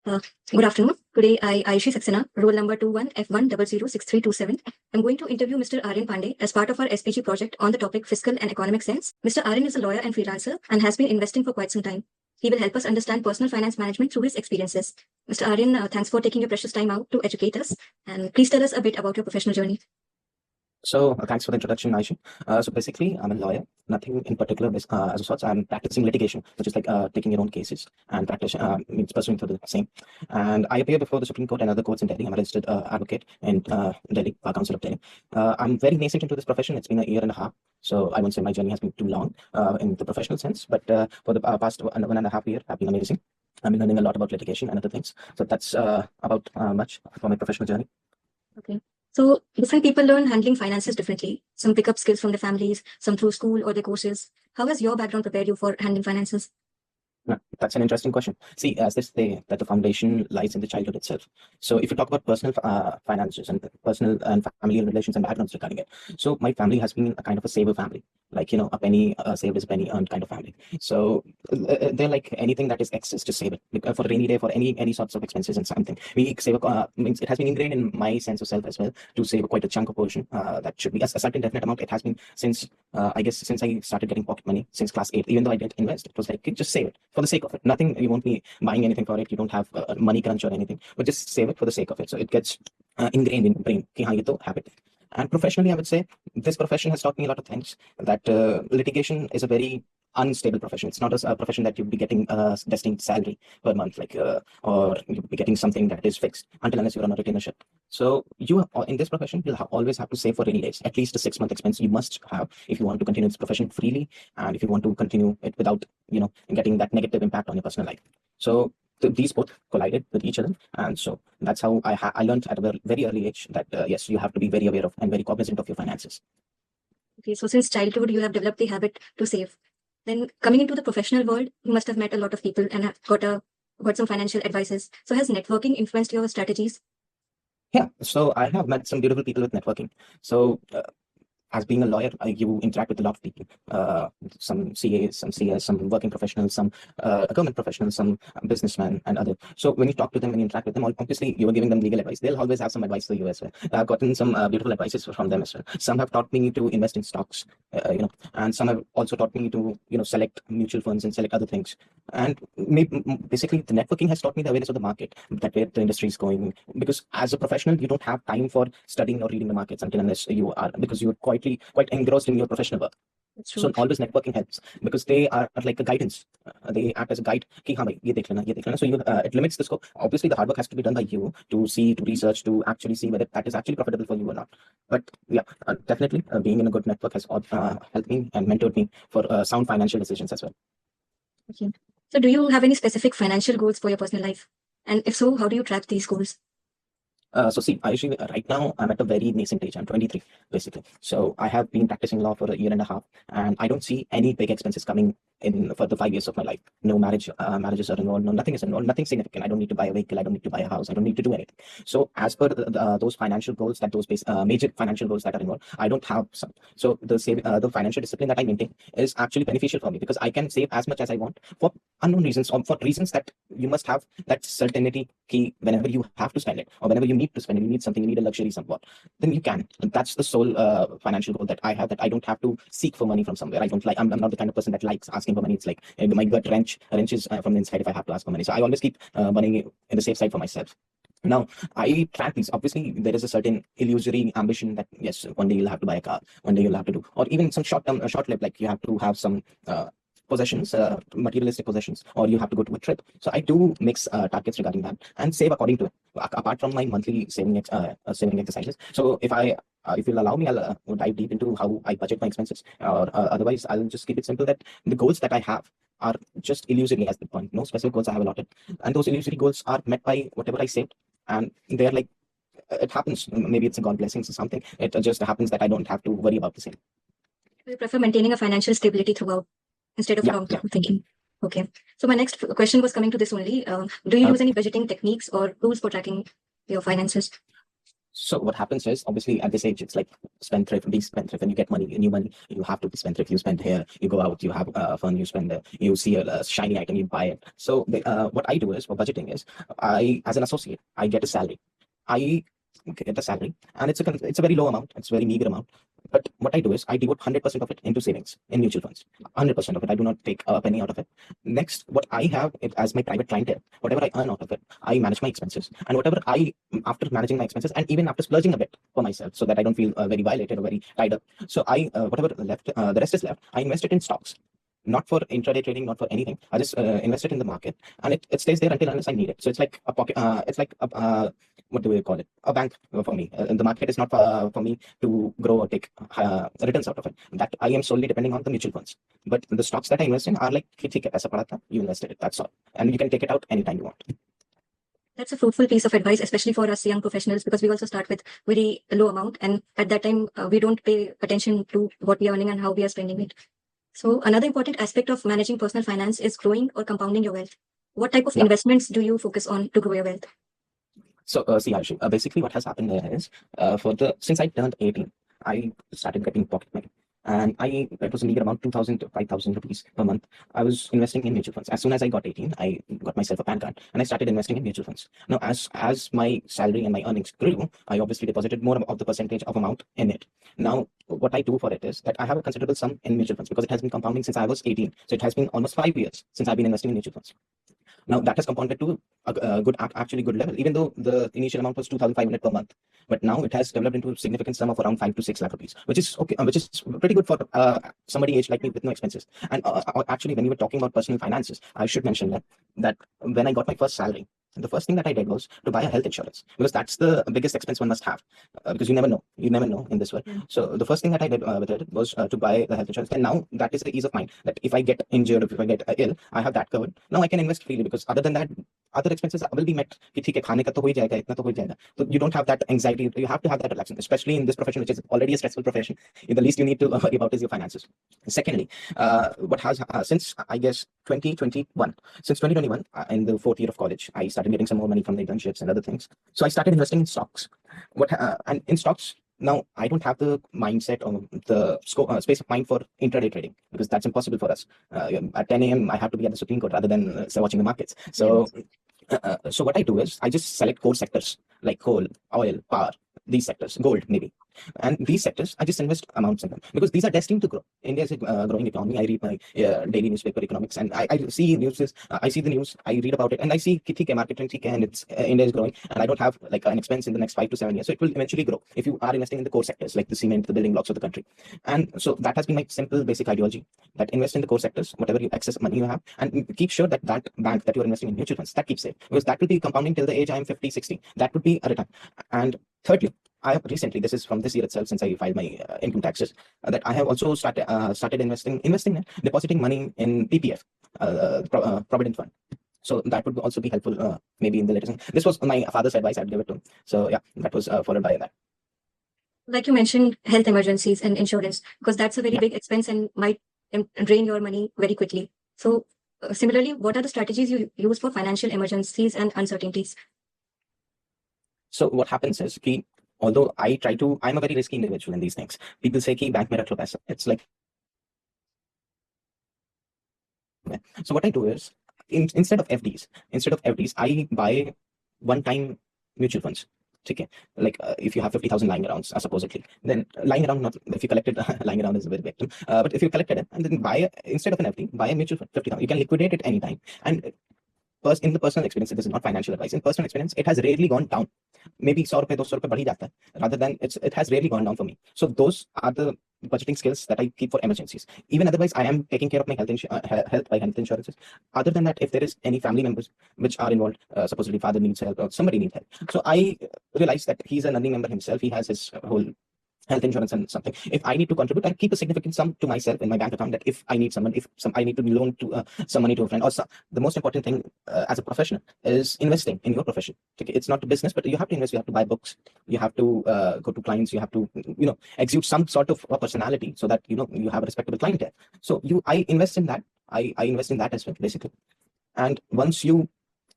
Uh, Good afternoon. Today, Aishi Saxena, roll number 21F1006327. I'm going to interview Mr. Aryan Pandey as part of our SPG project on the topic fiscal and economic sense. Mr. Aryan is a lawyer and freelancer and has been investing for quite some time. He will help us understand personal finance management through his experiences. Mr. Aryan, thanks for taking your precious time out to educate us. And please tell us a bit about your professional journey. So thanks for the introduction, Aishi. So basically, I'm a lawyer. Nothing in particular as such. I'm practicing litigation, which is like taking your own cases and practice means pursuing through the same. And I appear before the Supreme Court and other courts in Delhi. I'm a registered advocate in Delhi, Bar Council of Delhi. I'm very nascent into this profession. It's been a year and a half. So I won't say my journey has been too long in the professional sense, but for the past 1.5 years, have been amazing. I've been learning a lot about litigation and other things. So that's about much for my professional journey. Okay. So different people learn handling finances differently. Some pick up skills from their families, some through school or their courses. How has your background prepared you for handling finances? That's an interesting question. See, as they say, that the foundation lies in the childhood itself. So if you talk about personal finances and personal and family relations and backgrounds regarding it, so my family has been a kind of a saver family, like, a penny saved is a penny earned kind of family. So they're like anything that is excess, just save it for a rainy day, for any sorts of expenses and something. We save means it has been ingrained in my sense of self as well to save quite a chunk of portion that should be a certain definite amount. It has been since I guess since I started getting pocket money since class 8. Even though I didn't invest, it was like just save it for the sake of it. Nothing, you won't be buying anything for it. You don't have a money crunch or anything, but just save it for the sake of it. So it gets ingrained in the brain. Ki, haan, ye to habit. And professionally, I would say this profession has taught me a lot of things. That litigation is a very unstable profession. It's not a profession that you'll be getting a destined salary per month, like or you'll be getting something that is fixed until unless you're on a retainership. So you in this profession, you'll always have to save for rainy days. At least a 6-month expense you must have if you want to continue this profession freely, and if you want to continue it without getting that negative impact on your personal life. So these both collided with each other, and so that's how I learned at a very early age that yes, you have to be very aware of and very cognizant of your finances. Okay, so since childhood, you have developed the habit to save. Then coming into the professional world, you must have met a lot of people and have got some financial advices. So has networking influenced your strategies? Yeah, so I have met some beautiful people with networking. So as being a lawyer, you interact with a lot of people, some CAs, some CS, some working professionals, some government professionals, some businessmen and other. So when you talk to them, when you interact with them, obviously you are giving them legal advice. They'll always have some advice for you as well. I've gotten some beautiful advices from them as well. Some have taught me to invest in stocks, and some have also taught me to, select mutual funds and select other things. And basically the networking has taught me the awareness of the market, that where the industry is going. Because as a professional, you don't have time for studying or reading the markets until unless you are, because you're quite engrossed in your professional work. So always networking helps because they are like a guidance. They act as a guide. Ki, haan bhai, ye dekh lena, ye dekh lena. So it limits the scope. Obviously, the hard work has to be done by you to see, to research, to actually see whether that is actually profitable for you or not. But yeah, definitely being in a good network has helped me and mentored me for sound financial decisions as well. Okay. So do you have any specific financial goals for your personal life? And if so, how do you track these goals? So see, actually, right now I'm at a very nascent age. I'm 23, basically. So I have been practicing law for a year and a half, and I don't see any big expenses coming in for the 5 years of my life. No marriages are involved. No, nothing is involved. Nothing significant. I don't need to buy a vehicle. I don't need to buy a house. I don't need to do anything. So as per those financial goals, that those major financial goals that are involved, I don't have some. So the financial discipline that I maintain is actually beneficial for me because I can save as much as I want for unknown reasons, or for reasons that you must have that certainty key whenever you have to spend it, or whenever you need to spend it, you need something, you need a luxury somewhat, then you can. And that's the sole financial goal that I have, that I don't have to seek for money from somewhere. I don't like, I'm not the kind of person that likes asking for money. It's like my gut wrenches from the inside if I have to ask for money. So I always keep money in the safe side for myself. Now, I track these. Obviously, there is a certain illusory ambition that, yes, one day you'll have to buy a car, one day you'll have to do, or even some short-lived, like you have to have some possessions, materialistic possessions, or you have to go to a trip. So I do mix targets regarding that and save according to it, apart from my monthly saving exercises. So if you'll allow me, I'll dive deep into how I budget my expenses, or otherwise I'll just keep it simple that the goals that I have are just illusory as the point. No specific goals I have allotted, and those illusory goals are met by whatever I saved, and they're like, it happens. Maybe it's a God blessings or something. It just happens that I don't have to worry about the same. Do you prefer maintaining a financial stability throughout instead of long-term thinking? Okay. So my next question was coming to this only. Do you use any budgeting techniques or tools for tracking your finances? So what happens is, obviously at this age, it's like spendthrift, be spendthrift. When you get money, new money, you have to be spendthrift. You spend here, you go out, you have fun, you spend there, you see a shiny item, you buy it. So what I do is, for budgeting is, as an associate, I get a salary. I get a salary, and it's a very low amount. It's a very meager amount. But what I do is I devote 100% of it into savings in mutual funds. 100% of it. I do not take a penny out of it. Next, what I have it as my private clientele, whatever I earn out of it, I manage my expenses, and whatever after managing my expenses, and even after splurging a bit for myself, so that I don't feel very violated or very tied up. So whatever left, the rest is left. I invest it in stocks, not for intraday trading, not for anything. I just invest it in the market, and it stays there until unless I need it. So it's like a pocket. It's like what do we call it? A bank for me. The market is not for me to grow or take returns out of it. That I am solely depending on the mutual funds. But the stocks that I invest in are like, "Theek hai, paisa pada tha, you invested it. That's all, and you can take it out anytime you want." That's a fruitful piece of advice, especially for us young professionals, because we also start with very low amount, and at that time we don't pay attention to what we are earning and how we are spending it. So another important aspect of managing personal finance is growing or compounding your wealth. What type of Yeah. investments do you focus on to grow your wealth? So, see, Ayushi, basically what has happened there is, since I turned 18, I started getting pocket money. And it was a meager amount, 2,000 to 5,000 rupees per month. I was investing in mutual funds. As soon as I got 18, I got myself a PAN card and I started investing in mutual funds. Now, as my salary and my earnings grew, I obviously deposited more of the percentage of amount in it. Now, what I do for it is that I have a considerable sum in mutual funds because it has been compounding since I was 18. So it has been almost 5 years since I've been investing in mutual funds. Now that has compounded to a good, actually good level, even though the initial amount was 2,500 per month. But now it has developed into a significant sum of around 5 to 6 lakh rupees, which is okay, which is pretty good for somebody aged like me with no expenses. And actually, when you were talking about personal finances, I should mention that when I got my first salary, the first thing that I did was to buy a health insurance, because that's the biggest expense one must have, because you never know in this world. So the first thing that I did with it was to buy the health insurance, and now that is the ease of mind that if I get injured, if I get ill, I have that covered. Now I can invest freely, because other than that, other expenses will be met. कि ठीक है, खाने का तो हो ही जाएगा, इतना तो हो ही जाएगा. So you don't have that anxiety. You have to have that relaxation, especially in this profession, which is already a stressful profession. The least you need to worry about is your finances. Secondly, what has since I guess 2021, since 2021, in the fourth year of college, I started getting some more money from the internships and other things. So I started investing in stocks. And in stocks, now I don't have the mindset or the space of mind for intraday trading, because that's impossible for us. At 10 a.m. I have to be at the Supreme Court rather than watching the markets. So what I do is I just select core sectors like coal, oil, power, these sectors, gold maybe. And these sectors, I just invest amounts in them because these are destined to grow. India is a growing economy. I read my daily newspaper economics, and I see news. I see the news. I read about it, and I see कि market trend and it's India is growing, and I don't have like an expense in the next 5 to 7 years, so it will eventually grow if you are investing in the core sectors like the cement, the building blocks of the country. And so that has been my simple basic ideology: that invest in the core sectors, whatever excess money you have, and keep sure that that bank that you are investing in mutual funds, that keeps safe, because that will be compounding till the age I am 50, 60. That would be a return. And thirdly, I have recently, this is from this year itself, since I filed my income taxes, that I have also started investing in depositing money in PPF, Provident Fund. So that would also be helpful, maybe in the latest. This was my father's advice. I'd give it to him. So yeah, that was followed by that. Like you mentioned, health emergencies and insurance, because that's a very big expense and might drain your money very quickly. So similarly, what are the strategies you use for financial emergencies and uncertainties? So what happens is, although I'm a very risky individual in these things. People say कि bank में रख लो पैसा. It's like, so what I do is, instead of FDs, I buy one-time mutual funds. Okay, like if you have 50,000 lying around, supposedly, then lying around, not if you collected lying around is a bit victim, but if you collected it and then instead of an FD, buy a mutual fund, 50,000. You can liquidate it anytime. And in the personal experience, this is not financial advice. In personal experience, it has rarely gone down. Maybe 100 rupees, 200 rupees बढ़ ही जाता है, rather than it has rarely gone down for me. So those are the budgeting skills that I keep for emergencies. Even otherwise, I am taking care of my health by health insurances. Other than that, if there is any family members which are involved, supposedly father needs help or somebody needs help, so I realize that he's an earning member himself. He has his whole health insurance and something. If I need to contribute, I keep a significant sum to myself in my bank account, that if I need someone, I need to loan to some money to a friend, or the most important thing as a professional is investing in your profession. Okay, it's not a business, but you have to invest. You have to buy books. You have to go to clients. You have to exude some sort of personality, so that you have a respectable clientele. So I invest in that. I invest in that as well, basically. And once you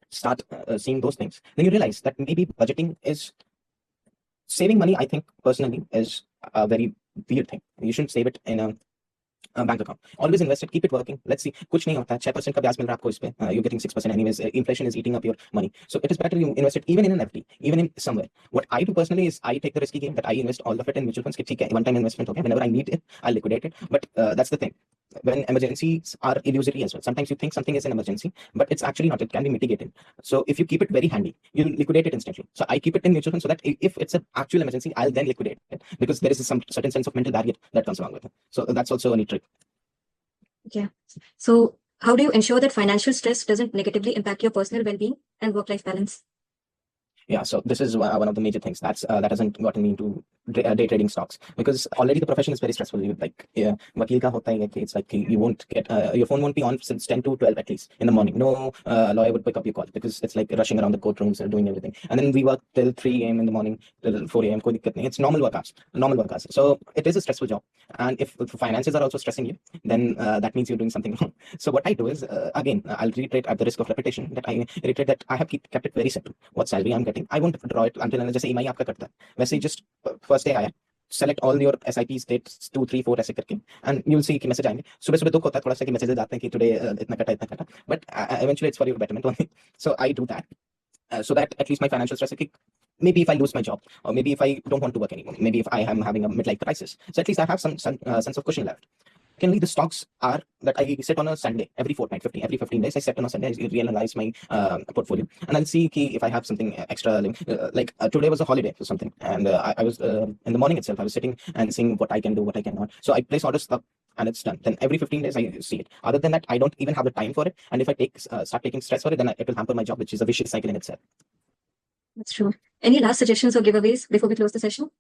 start seeing those things, then you realize that maybe budgeting is saving money, I think personally, is a very weird thing. You shouldn't save it in a bank account always invested keep it working let's see कुछ नहीं होता है 6% का ब्याज मिल रहा है आपको इस पे you getting 6% anyways inflation is eating up your money so it is better you invested even in an FD even in somewhere what I do personally is I take the risky game that I invest all of it in mutual funds कि ठीक है one time investment हो गया whenever I need it I liquidate it but that's the thing when emergencies are illusory as well. Sometimes you think something is an emergency, but it's actually not. It can be mitigated. So if you keep it very handy, you'll liquidate it instantly. So I keep it in mutual funds so that if it's an actual emergency, I'll then liquidate it because there is some certain sense of mental barrier that comes along with it. So that's also a neat trick. Yeah. So how do you ensure that financial stress doesn't negatively impact your personal well-being and work-life balance? Yeah, so this is one of the major things that hasn't gotten me into day trading stocks because already the profession is very stressful. Like vakil ka hota hai कि it's like you won't get your phone won't be on since 10 to 12 at least in the morning. No lawyer would pick up your call because it's like rushing around the courtrooms and doing everything. And then we work till 3 a.m. in the morning till 4 a.m. कोई दिक्कत नहीं. It's normal work hours. So it is a stressful job. And if finances are also stressing you, then that means you're doing something wrong. So what I do is again I'll reiterate at the risk of repetition that I reiterate that I have kept it very simple. What salary I'm getting, I won't draw it until जैसे EMI आपका कटता है वैसे ही just first day आया select all your SIPs dates 2 3 4 ऐसे करके and you will see कि message आएंगे सुबह सुबह दुख होता है थोड़ा सा कि मैसेजेस आते हैं कि today इतना कटा but eventually it's for your betterment only. So I do that so that at least my financial stress maybe if I lose my job or maybe if I don't want to work anymore, maybe if I am having a midlife crisis, so at least I have some sense of cushion left. Secondly, the stocks are that I set on a Sunday every fortnight, every 15 days. I set on a Sunday, I reanalyze my portfolio, and I'll see if I have something extra. Like today was a holiday for something, and I was in the morning itself. I was sitting and seeing what I can do, what I cannot. So I place orders up, and it's done. Then every 15 days I see it. Other than that, I don't even have the time for it. And if I start taking stress for it, then it will hamper my job, which is a vicious cycle in itself. That's true. Any last suggestions or giveaways before we close the session?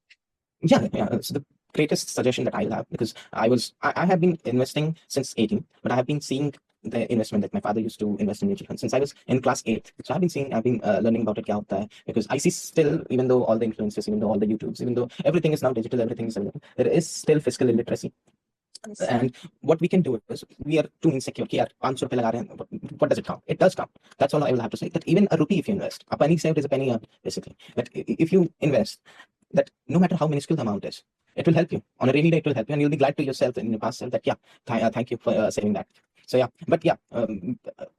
Yeah. So the greatest suggestion that I'll have, because I have been investing since 18, but I have been seeing the investment that my father used to invest in mutual funds since I was in class 8. So I've been learning about it kya hota hai, because I see still, even though all the influencers, even though all the YouTubes, even though everything is now digital, everything is available, there is still fiscal illiteracy. Yes. And what we can do is we are too insecure. कि यार 500 रुपए लगा रहे हैं, what does it count? It does count. That's all I will have to say. That even a rupee, if you invest, a penny saved is a penny earned, basically. That if you invest, that no matter how minuscule the amount is, it will help you. On a rainy day, it will help you, and you'll be glad to yourself in your past self that thank you for saving that. So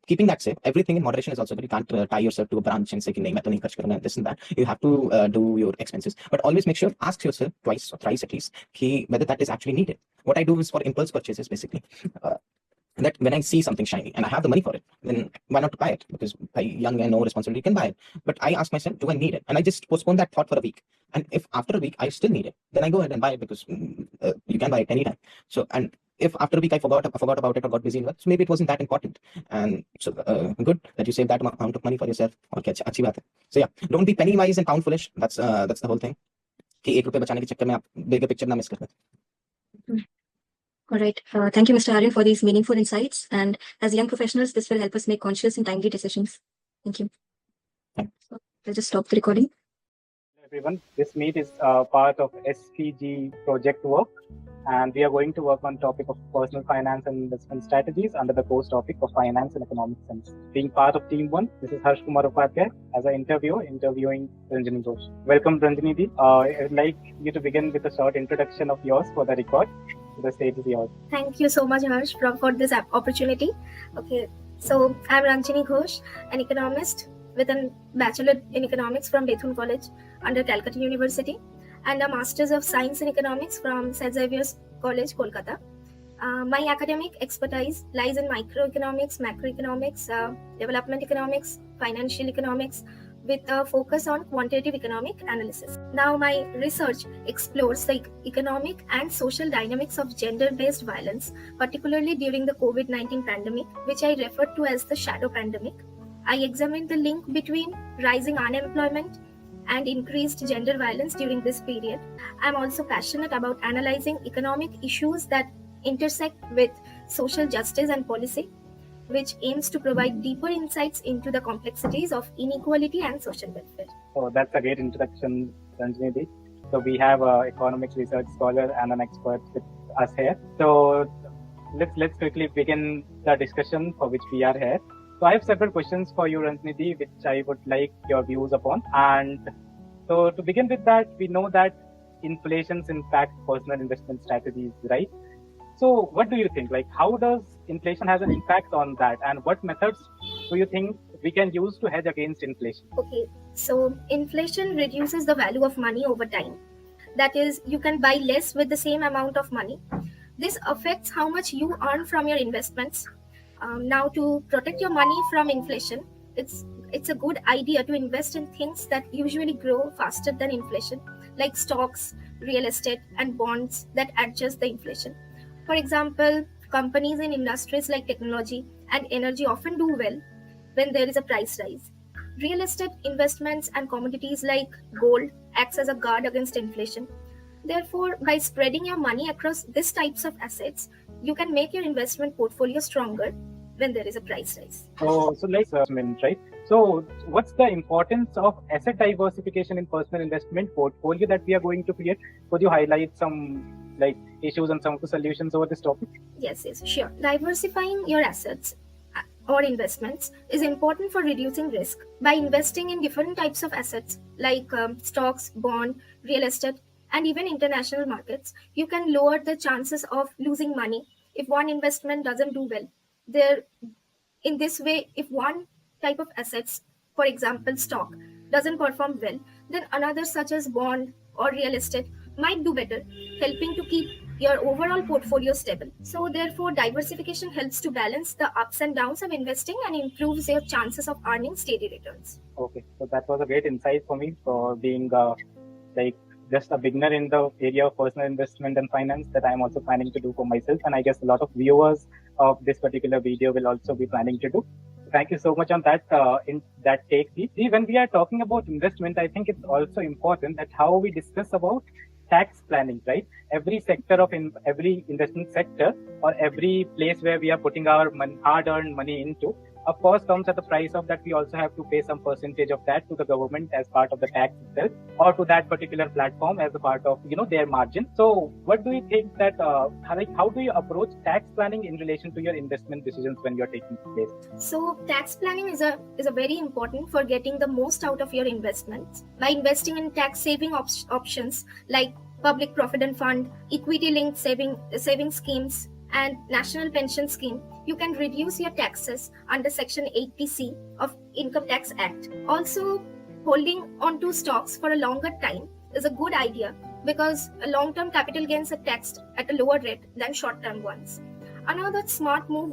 keeping that safe, everything in moderation is also good. You can't tie yourself to a branch and say कि नहीं मैं तो नहीं खर्च करूँगा, this and that. You have to do your expenses, but always make sure, ask yourself twice or thrice at least कि whether that is actually needed. What I do is for impulse purchases, basically. That when I see something shiny and I have the money for it, then why not buy it? Because by young and no responsibility, you can buy it. But I ask myself, do I need it? And I just postpone that thought for a week. And if after a week I still need it, then I go ahead and buy it because you can buy it anytime. So, and if after a week I forgot about it or got busy in work, so maybe it wasn't that important. And so good that you save that amount of money for yourself. Okay, अच्छी बात है. So don't be penny wise and pound foolish. That's the whole thing. कि ₹1 बचाने के चक्कर में आप bigger picture ना miss कर दें. All right. Thank you, Mr. Aryan, for these meaningful insights. And as young professionals, this will help us make conscious and timely decisions. Thank you. So I'll just stop the recording. Hello everyone, this meet is part of SPG project work, and we are going to work on topic of personal finance and investment strategies under the course topic of finance and economic sense. Being part of team 1, this is Harsh Kumar Upadhyay as an interviewing Ranjini Ghosh. Welcome Ranjini Di. I'd like you to begin with a short introduction of yours for the record. The stage is yours. Thank you so much, Harsh, for this opportunity. Okay, so I'm Ranjini Ghosh, an economist with a bachelor in economics from Bethune College under Calcutta University and a master's of science in economics from St. Xavier's College, Kolkata. My academic expertise lies in microeconomics, macroeconomics, development economics, financial economics, with a focus on quantitative economic analysis. Now, my research explores the economic and social dynamics of gender-based violence, particularly during the COVID-19 pandemic, which I refer to as the shadow pandemic. I examined the link between rising unemployment and increased gender violence during this period. I'm also passionate about analyzing economic issues that intersect with social justice and policy, which aims to provide deeper insights into the complexities of inequality and social welfare. So that's a great introduction, Ranjini. So we have an economics research scholar and an expert with us here. So let's quickly begin the discussion for which we are here. So I have several questions for you, Ranjini, which I would like your views upon. And So to begin with that, we know that inflations impact personal investment strategies, right? So what do you think? Like, how does inflation has an impact on that, and what methods do you think we can use to hedge against inflation? Okay, so inflation reduces the value of money over time. That is, you can buy less with the same amount of money. This affects how much you earn from your investments. Now, to protect your money from inflation, it's a good idea to invest in things that usually grow faster than inflation, like stocks, real estate, and bonds that adjust the inflation. For example, companies in industries like technology and energy often do well when there is a price rise. Real estate investments and commodities like gold acts as a guard against inflation. Therefore, by spreading your money across these types of assets, you can make your investment portfolio stronger when there is a price rise. So like investment, right? So what's the importance of asset diversification in personal investment portfolio that we are going to create? Could you highlight some like issues and some of the solutions over this topic? Yes, sure. Diversifying your assets or investments is important for reducing risk. By investing in different types of assets like stocks, bond, real estate, and even international markets, you can lower the chances of losing money if one investment doesn't do well. In this way, if one type of assets, for example stock, doesn't perform well, then another such as bond or real estate might do better, helping to keep your overall portfolio stable. So therefore, diversification helps to balance the ups and downs of investing and improves your chances of earning steady returns. Okay, so that was a great insight for me for being like just a beginner in the area of personal investment and finance that I'm also planning to do for myself, and I guess a lot of viewers of this particular video will also be planning to do. Thank you so much on that in that take. See, when we are talking about investment, I think it's also important that how we discuss about tax planning, right? Every sector of every investment sector or every place where we are putting our hard-earned money into, of course, comes at the price of that we also have to pay some percentage of that to the government as part of the tax itself, or to that particular platform as a part of their margin. So, what do you think that how do you approach tax planning in relation to your investment decisions when you're taking place? So, tax planning is a very important for getting the most out of your investments. By investing in tax saving options like public provident fund, equity linked saving schemes, and national pension scheme, you can reduce your taxes under Section 80C of Income Tax Act. Also, holding on to stocks for a longer time is a good idea because long-term capital gains are taxed at a lower rate than short-term ones. Another smart move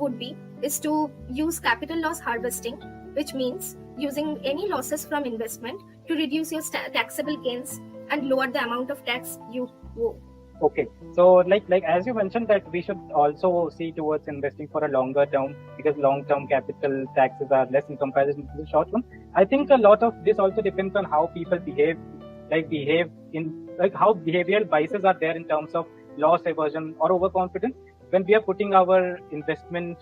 is to use capital loss harvesting, which means using any losses from investment to reduce your taxable gains and lower the amount of tax you owe. Okay, so like as you mentioned that we should also see towards investing for a longer term because long-term capital taxes are less in comparison to the short one. I think a lot of this also depends on how people behave in how behavioral biases are there in terms of loss aversion or overconfidence when we are putting our investment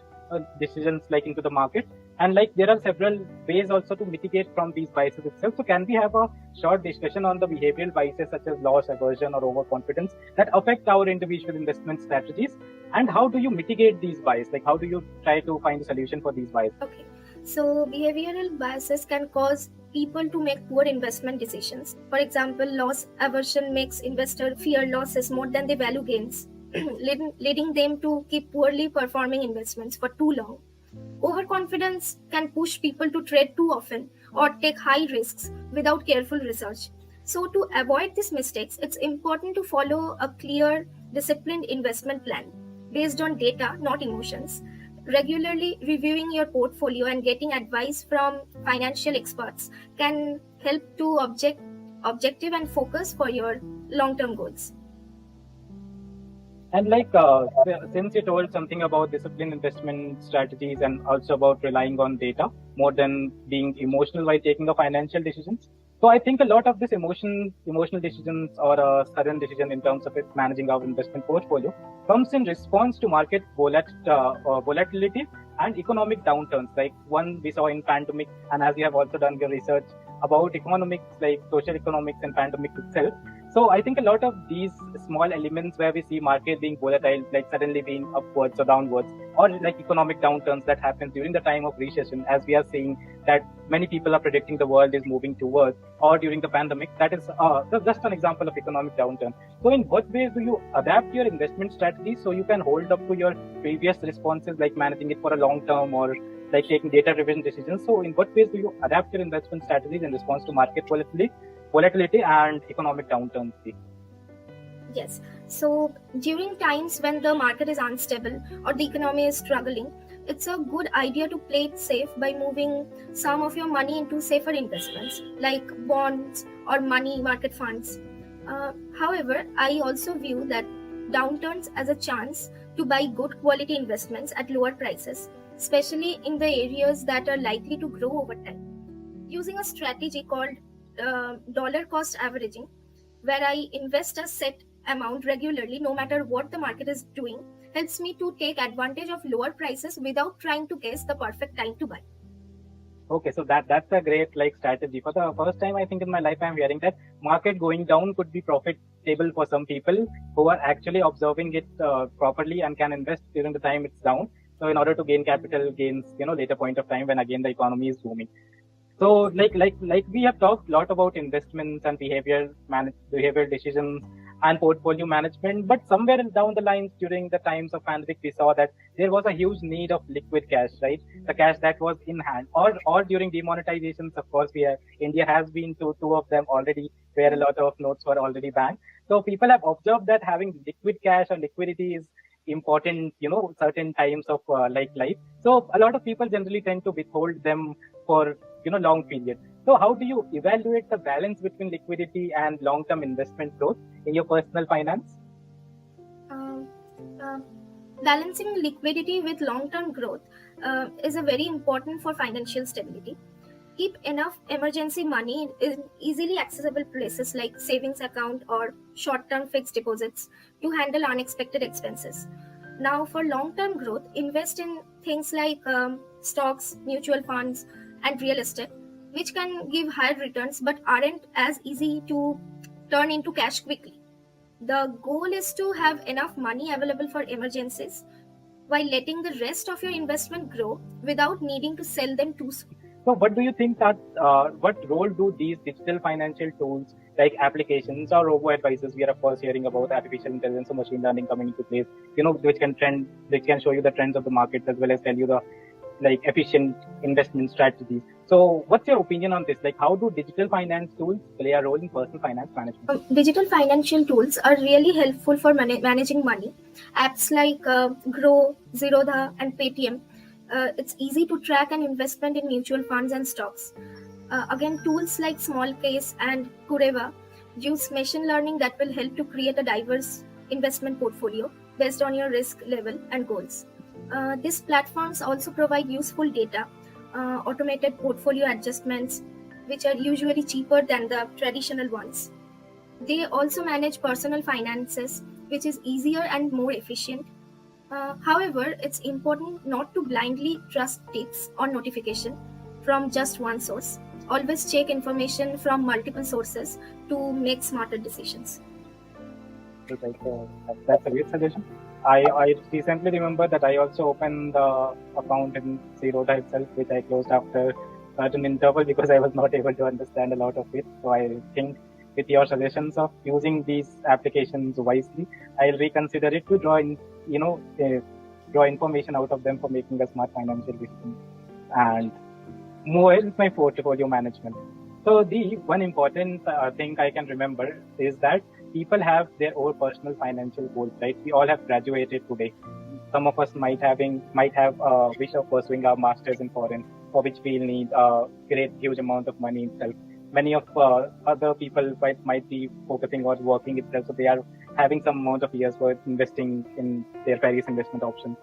decisions into the market. And there are several ways also to mitigate from these biases itself. So can we have a short discussion on the behavioral biases such as loss aversion or overconfidence that affect our individual investment strategies, and how do you mitigate these biases? How do you try to find a solution for these biases? Okay, so behavioral biases can cause people to make poor investment decisions. For example, loss aversion makes investors fear losses more than they value gains, leading them to keep poorly performing investments for too long. Overconfidence can push people to trade too often or take high risks without careful research. So to avoid these mistakes, it's important to follow a clear, disciplined investment plan based on data, not emotions. Regularly reviewing your portfolio and getting advice from financial experts can help to objective and focus for your long-term goals. And since you told something about disciplined investment strategies and also about relying on data more than being emotional while taking the financial decisions, so I think a lot of this emotional decisions or a sudden decision in terms of managing our investment portfolio comes in response to market volatility and economic downturns, like one we saw in pandemic, and as you have also done your research about economics, like social economics and pandemic itself. So I think a lot of these small elements where we see market being volatile, like suddenly being upwards or downwards, or like economic downturns that happens during the time of recession, as we are seeing that many people are predicting the world is moving towards, or during the pandemic, that is just an example of economic downturn. So in what ways do you adapt your investment strategy so you can hold up to your previous responses, like managing it for a long term or like taking data-driven decisions? So in what ways do you adapt your investment strategies in response to market volatility and economic downturns? Yes. So during times when the market is unstable or the economy is struggling, it's a good idea to play it safe by moving some of your money into safer investments like bonds or money market funds. However, I also view that downturns as a chance to buy good quality investments at lower prices, especially in the areas that are likely to grow over time. Using a strategy called dollar cost averaging, where I invest a set amount regularly no matter what the market is doing, helps me to take advantage of lower prices without trying to guess the perfect time to buy. Okay, so that's a great like strategy. For the first time, I think in my life, I'm hearing that market going down could be profitable for some people who are actually observing it properly and can invest during the time it's down. So in order to gain capital gains, later point of time when again the economy is booming. So like we have talked a lot about investments and behavioral decisions and portfolio management, but somewhere down the lines during the times of pandemic, we saw that there was a huge need of liquid cash, right? The cash that was in hand, or during demonetizations, of course, India has been to two of them already, where a lot of notes were already banned. So people have observed that having liquid cash or liquidity is important, certain times of like life. So a lot of people generally tend to withhold them for long period. So how do you evaluate the balance between liquidity and long-term investment growth in your personal finance? Balancing liquidity with long-term growth is a very important for financial stability. Keep enough emergency money in easily accessible places like savings account or short-term fixed deposits to handle unexpected expenses. Now, for long-term growth, invest in things like stocks, mutual funds, and real estate, which can give higher returns but aren't as easy to turn into cash quickly. The goal is to have enough money available for emergencies while letting the rest of your investment grow without needing to sell them too soon. So what do you think that, what role do these digital financial tools like applications or robo-advisors, we are of course hearing about artificial intelligence or machine learning coming into place, which can show you the trends of the market as well as tell you the like efficient investment strategies. So what's your opinion on this? Like how do digital finance tools play a role in personal finance management? Digital financial tools are really helpful for managing money. Apps like Grow, Zerodha, and Paytm. It's easy to track an investment in mutual funds and stocks. Again, tools like Small Case and Kureva use machine learning that will help to create a diverse investment portfolio based on your risk level and goals. These platforms also provide useful data, automated portfolio adjustments, which are usually cheaper than the traditional ones. They also manage personal finances, which is easier and more efficient. However, it's important not to blindly trust tips or notification from just one source. Always check information from multiple sources to make smarter decisions. That's a great suggestion. I recently remember that I also opened the account in Zerodha itself, which I closed after certain interval because I was not able to understand a lot of it. So I think with your suggestions of using these applications wisely, I'll reconsider it to draw information out of them for making a smart financial decision and move ahead with my portfolio management. So the one important thing I can remember is that people have their own personal financial goals, right? We all have graduated today. Some of us might have a wish of pursuing our masters in foreign, for which we'll need a huge amount of money itself. Many of other people might be focusing on working itself, so they are having some amount of years for investing in their various investment options.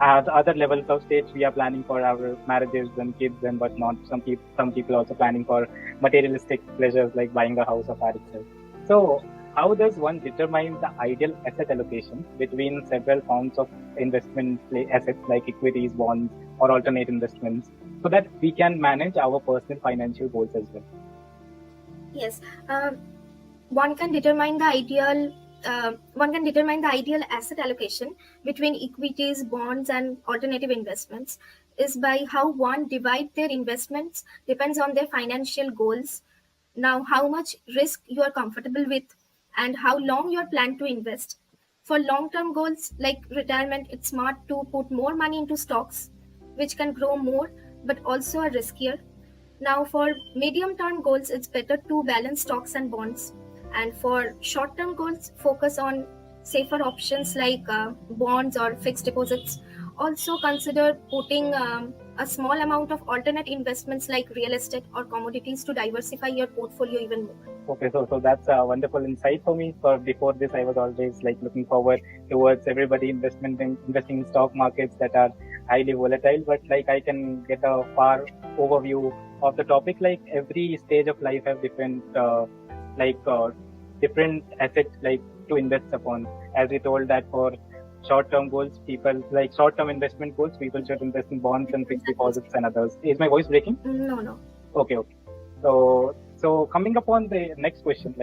At other levels of stage, we are planning for our marriages and kids and whatnot. Some people also planning for materialistic pleasures like buying a house or car itself. So how does one determine the ideal asset allocation between several forms of investment assets like equities, bonds, or alternate investments so that we can manage our personal financial goals as well? Yes. one can determine the ideal asset allocation between equities, bonds, and alternative investments is by how one divide their investments depends on their financial goals. Now, how much risk you are comfortable with, and how long you are planned to invest. For long-term goals like retirement, it's smart to put more money into stocks, which can grow more but also are riskier. Now, for medium term goals, it's better to balance stocks and bonds. And for short term goals, focus on safer options like bonds or fixed deposits. Also, consider putting a small amount of alternate investments like real estate or commodities to diversify your portfolio even more. Okay, so that's a wonderful insight for me. For before this, I was always like looking forward towards everybody investing in stock markets that are highly volatile. But like I can get a far overview of the topic. Like every stage of life have different different assets like to invest upon. As we told that for short-term goals, people like short-term investment goals, people should invest in bonds and fixed deposits and others. Is my voice breaking? No. Okay. So coming upon the next question,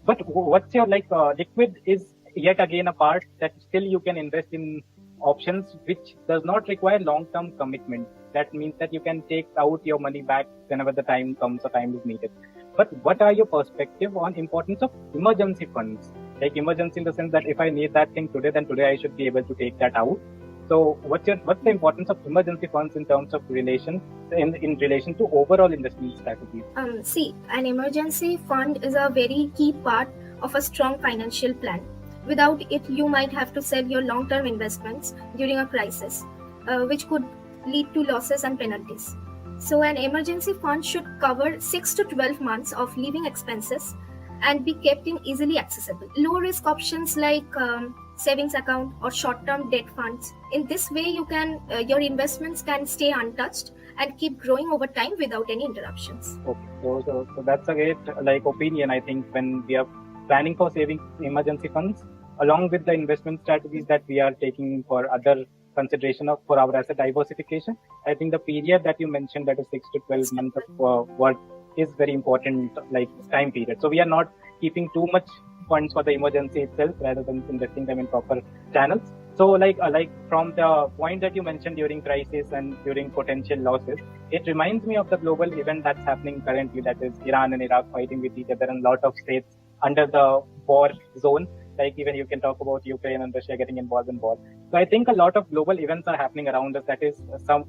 but what's your liquid is yet again a part that still you can invest in options which does not require long-term commitment. That means that you can take out your money back whenever the time comes or time is needed. But what are your perspective on importance of emergency funds? Like emergency in the sense that if I need that thing today, then today I should be able to take that out. So what's the importance of emergency funds in terms of relation to overall investment strategies? See, an emergency fund is a very key part of a strong financial plan. Without it, you might have to sell your long-term investments during a crisis, which could lead to losses and penalties. So an emergency fund should cover 6 to 12 months of living expenses and be kept in easily accessible. Low risk options like savings account or short-term debt funds. In this way, your investments can stay untouched and keep growing over time without any interruptions. Okay, so that's a great opinion. I think when we are planning for saving emergency funds, along with the investment strategies that we are taking for other consideration for our asset diversification, I think the period that you mentioned, that is 6 to 12 months of work, is very important time period. So we are not keeping too much funds for the emergency itself rather than investing them in proper channels. So from the point that you mentioned during crisis and during potential losses, it reminds me of the global event that's happening currently, that is Iran and Iraq fighting with each other and a lot of states under the war zone. Like even you can talk about Ukraine and Russia getting involved in war. So I think a lot of global events are happening around us that is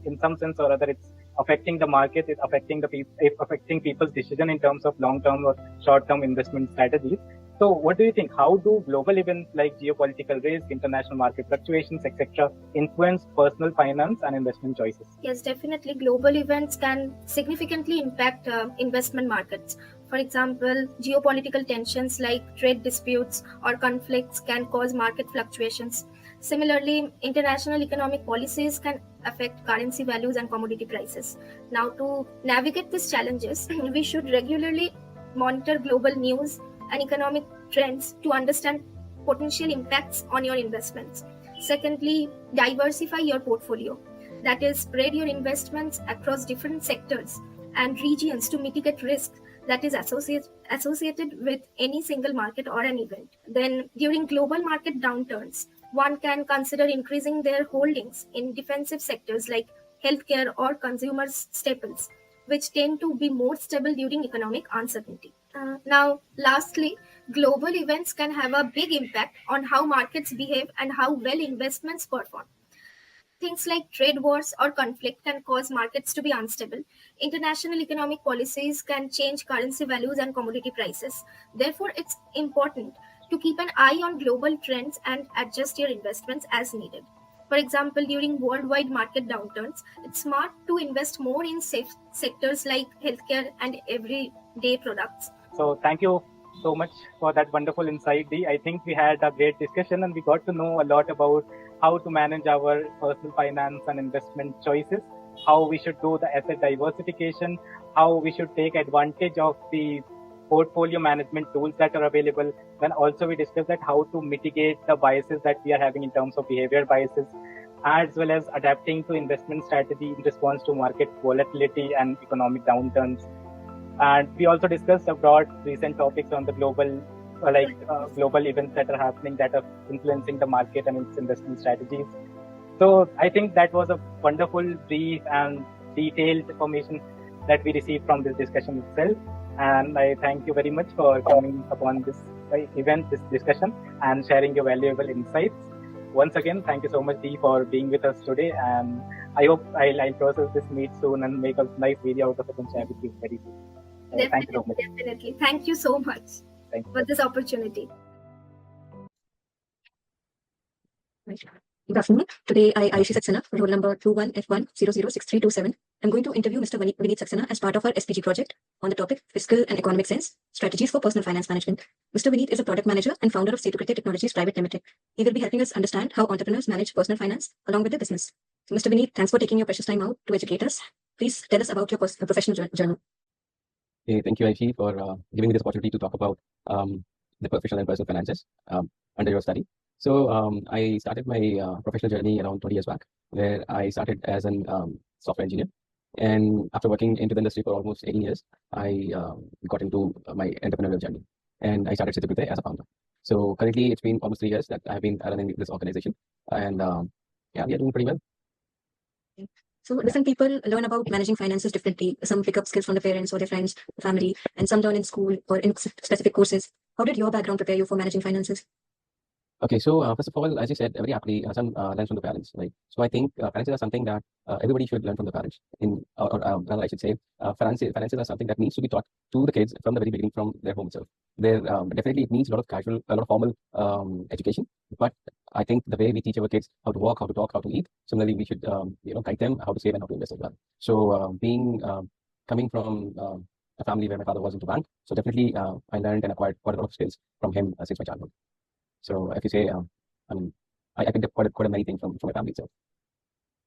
in some sense or other it's affecting the market, it's affecting people's decision in terms of long-term or short-term investment strategies. So what do you think? How do global events like geopolitical risk, international market fluctuations, etc. influence personal finance and investment choices? Yes, definitely. Global events can significantly impact investment markets. For example, geopolitical tensions like trade disputes or conflicts can cause market fluctuations. Similarly, international economic policies can affect currency values and commodity prices. Now, to navigate these challenges, we should regularly monitor global news and economic trends to understand potential impacts on your investments. Secondly, diversify your portfolio. That is, spread your investments across different sectors and regions to mitigate risk that is associated with any single market or an event. Then, during global market downturns, one can consider increasing their holdings in defensive sectors like healthcare or consumer staples, which tend to be more stable during economic uncertainty. Now, lastly, global events can have a big impact on how markets behave and how well investments perform. Things like trade wars or conflict can cause markets to be unstable. International economic policies can change currency values and commodity prices. Therefore, it's important to keep an eye on global trends and adjust your investments as needed. For example, during worldwide market downturns, it's smart to invest more in safe sectors like healthcare and everyday products. So thank you so much for that wonderful insight, Dee. I think we had a great discussion and we got to know a lot about how to manage our personal finance and investment choices, how we should do the asset diversification, how we should take advantage of the portfolio management tools that are available. Then also we discussed that how to mitigate the biases that we are having in terms of behavior biases, as well as adapting to investment strategy in response to market volatility and economic downturns. And we also discussed the broad recent topics on the global global events that are happening that are influencing the market and its investment strategies. So I think that was a wonderful, brief, and detailed information that we received from this discussion itself. And I thank you very much for coming upon this event, this discussion, and sharing your valuable insights. Once again, thank you so much, Dee, for being with us today. And I hope I'll process this meet soon and make a nice video out of it and share with you very soon. Thank you so much. Definitely. Thank you so much for this opportunity. Good afternoon. Today, I, Ayushi Saxena, roll number 21F1006327. I'm going to interview Mr. Vineet Saxena as part of our SPG project on the topic Fiscal and Economic Sense, Strategies for Personal Finance Management. Mr. Vineet is a product manager and founder of Setu Technologies Private Limited. He will be helping us understand how entrepreneurs manage personal finance along with their business. So, Mr. Vineet, thanks for taking your precious time out to educate us. Please tell us about your professional journey. Hey, thank you, Aishi, for giving me this opportunity to talk about the professional and personal finances under your study. So I started my professional journey around 20 years back, where I started as an software engineer. And after working into the industry for almost 18 years, I got into my entrepreneurial journey. And I started Setu as a founder. So currently, it's been almost 3 years that I've been running this organization. And yeah, we are doing pretty well. So different people learn about managing finances differently. Some pick up skills from their parents or their friends, family, and some learn in school or in specific courses. How did your background prepare you for managing finances? Okay, so first of all, as you said, very aptly, some learns from the parents, right? So I think finances are something that everybody should learn from the parents. Or rather, I should say, finances are something that needs to be taught to the kids from the very beginning, from their home itself. There definitely it needs a lot of formal education. But I think the way we teach our kids how to walk, how to talk, how to eat, similarly, we should guide them how to save and how to invest as well. So coming from a family where my father was into bank, so definitely I learned and acquired quite a lot of skills from him since my childhood. So if you say, I picked up quite many things from my family itself.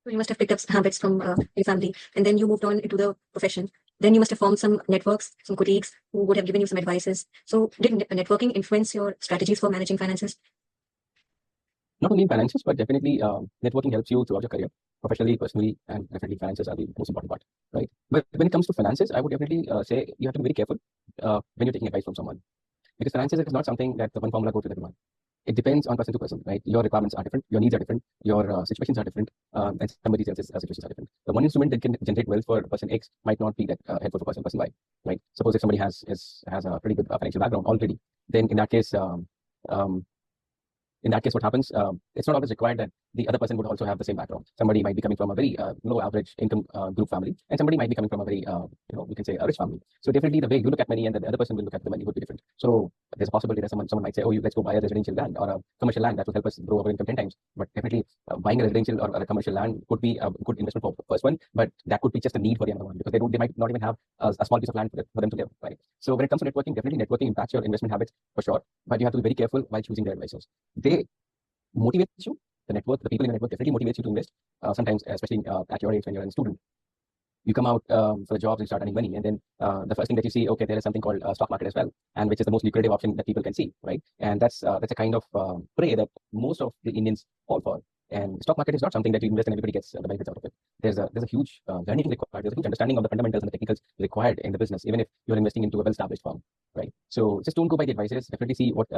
So you must have picked up habits from your family, and then you moved on into the profession. Then you must have formed some networks, some colleagues who would have given you some advices. So did networking influence your strategies for managing finances? Not only in finances, but definitely networking helps you throughout your career, professionally, personally, and definitely finances are the most important part, right? But when it comes to finances, I would definitely say you have to be very careful when you're taking advice from someone. Because finances is not something that the one formula goes with everyone. It depends on person to person, right? Your requirements are different, your needs are different, your situations are different, and somebody else's situations are different. The one instrument that can generate wealth for person X might not be that helpful for person Y, right? Suppose if somebody has a pretty good financial background already, then in that case, what happens? It's not always required that the other person would also have the same background. Somebody might be coming from a very low average income group family, and somebody might be coming from a very, we can say a rich family. So definitely the way you look at money and the other person will look at the money would be different. So there's a possibility that someone might say, oh, let's go buy a residential land or a commercial land that will help us grow our income 10 times. But definitely buying a residential or a commercial land could be a good investment for the first one, but that could be just a need for the other one because they might not even have a small piece of land for them to live, right? So when it comes to networking, definitely networking impacts your investment habits for sure, but you have to be very careful while choosing their advisors. They motivates you. The people in the network definitely motivates you to invest. Sometimes, especially at your age when you're a student, you come out for the jobs and start earning money, and then the first thing that you see, okay, there is something called stock market as well, and which is the most lucrative option that people can see, right? And that's a kind of prey that most of the Indians fall for. And stock market is not something that you invest and everybody gets the benefits out of it. There's a huge learning required. There's a huge understanding of the fundamentals and the technicals required in the business, even if you're investing into a well-established firm, right? So just don't go by the advices. Definitely see what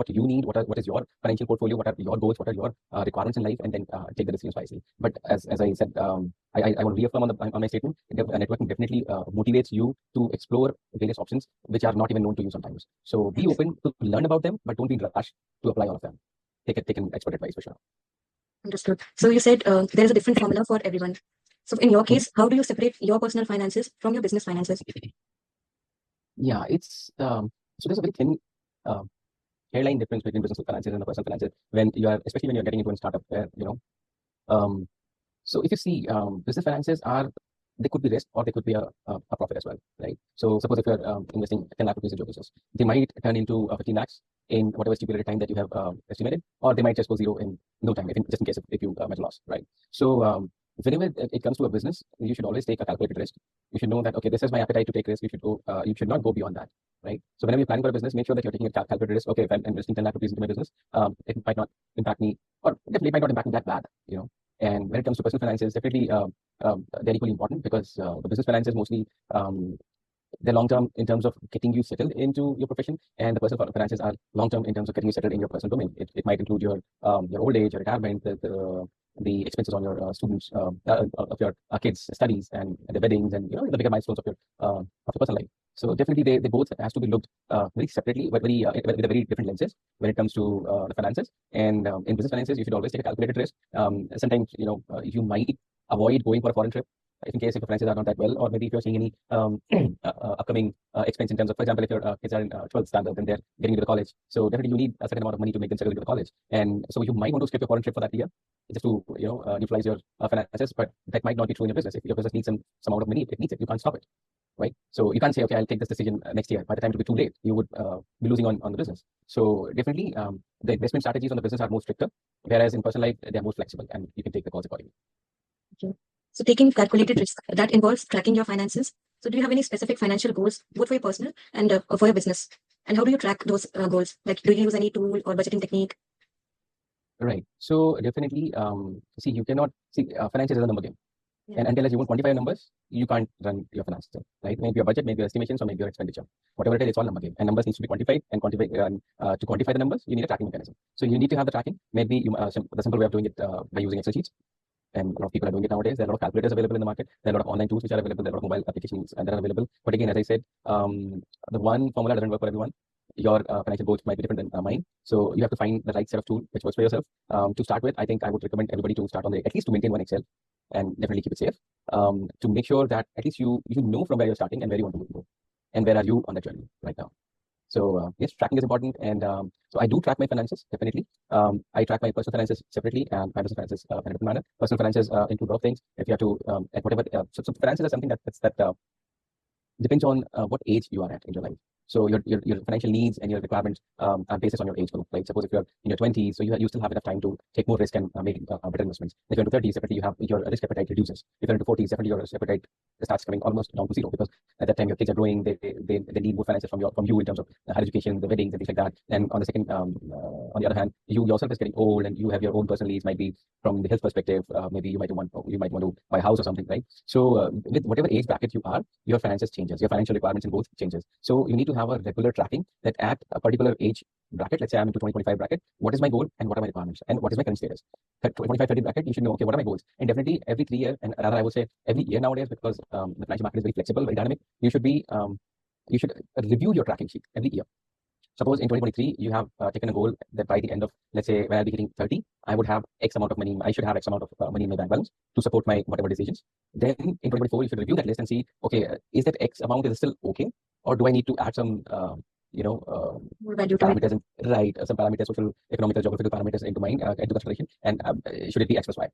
you need, what is your financial portfolio, what are your goals, what are your requirements in life, and then take the decisions wisely. But as I said, I want to reaffirm on my statement. Networking definitely motivates you to explore various options which are not even known to you sometimes. So be open to learn about them, but don't be rushed to apply all of them. Take an expert advice for sure. Understood. So you said there is a different formula for everyone. So in your case, how do you separate your personal finances from your business finances? Yeah, it's so there's a very thin hairline difference between business finances and the personal finances especially when you're getting into a startup where so if you see business finances they could be risk or they could be a profit as well, right? So suppose if you're investing 10 lakh rupees into your business, they might turn into 15 lakhs in whatever stipulated time that you have estimated, or they might just go zero in no time, just in case if you met a loss, right? So whenever it comes to a business, you should always take a calculated risk. You should know that, okay, this is my appetite to take risk. You should not go beyond that, right? So whenever you're planning for a business, make sure that you're taking a calculated risk. Okay, if I'm investing 10 lakh rupees into my business, it might not impact me, or definitely it might not impact me that bad, And when it comes to personal finances, definitely they're equally important because the business finances mostly they're long term in terms of getting you settled into your profession, and the personal finances are long term in terms of getting you settled in your personal domain. It might include your old age, your retirement, the expenses on your students of your kids' studies and the weddings, and the bigger milestones of your personal life. So definitely they both has to be looked very separately, but very with a very different lenses when it comes to the finances. And in business finances, you should always take a calculated risk. Sometimes you might avoid going for a foreign trip if in case if your finances are not that well, or maybe if you're seeing any upcoming expense in terms of, for example, if your kids are in 12th standard, then they're getting into the college. So definitely you need a certain amount of money to make them settle into the college. And so you might want to skip your foreign trip for that year just to neutralize your finances, but that might not be true in your business. If your business needs some amount of money, it needs it. You can't stop it, right? So you can't say, okay, I'll take this decision next year. By the time it will be too late, you would be losing on the business. So definitely the investment strategies on the business are more stricter, whereas in personal life they're more flexible and you can take the calls accordingly. Okay. So taking calculated risk, that involves tracking your finances. So do you have any specific financial goals, both for your personal and for your business? And how do you track those goals? Like, do you use any tool or budgeting technique? Right. So definitely, see, you cannot see finances is a number game. Yeah. And until you won't quantify your numbers, you can't run your finances, right? Maybe your budget, maybe your estimations, or maybe your expenditure. Whatever it is, it's all number game. And numbers needs to be quantified. And to quantify the numbers, you need a tracking mechanism. So you need to have the tracking. Maybe the simple way of doing it by using Excel sheets. And a lot of people are doing it nowadays. There are a lot of calculators available in the market. There are a lot of online tools which are available. There are a lot of mobile applications that are available. But again, as I said, the one formula doesn't work for everyone. Your financial goals might be different than mine. So you have to find the right set of tools which works for yourself. To start with, I think I would recommend everybody to start on at least to maintain one Excel and definitely keep it safe. To make sure that at least you know from where you're starting and where you want to go and where are you on that journey right now. So yes, tracking is important, and so I do track my finances definitely. I track my personal finances separately and my business finances in a different manner. Personal finances include a lot of things. If you have to at whatever, so finances are something that depends on what age you are at in your life. So your financial needs and your requirements are based on your age group. Right? Suppose if you're in your 20s, so you still have enough time to take more risk and make better investments. If you're into 30s, definitely you have your risk appetite reduces. If you're into 40s, definitely your risk appetite starts coming almost down to zero, because at that time your kids are growing. They need more finances from you in terms of higher education, the weddings, and things like that. And on the other hand, you yourself is getting old and you have your own personal needs. Might be from the health perspective. Maybe you might want to buy a house or something, right? So with whatever age bracket you are, your finances changes. Your financial requirements in both changes. So you need to have a regular tracking that at a particular age bracket, let's say I'm into 20-25 bracket, what is my goal and what are my requirements and what is my current status? 25-30 bracket, you should know, okay, what are my goals? And definitely every 3 years, and rather I would say every year nowadays, because the financial market is very flexible, very dynamic, you should review your tracking sheet every year. Suppose in 2023, you have taken a goal that by the end of, let's say, when I'll be hitting 30, I would have X amount of money. I should have X amount of money in my bank balance to support my whatever decisions. Then in 2024, you should review that list and see, okay, is that X amount is still okay? Or do I need to add some, parameters, some parameters, social, economical, geographical parameters into consideration, and should it be X plus Y?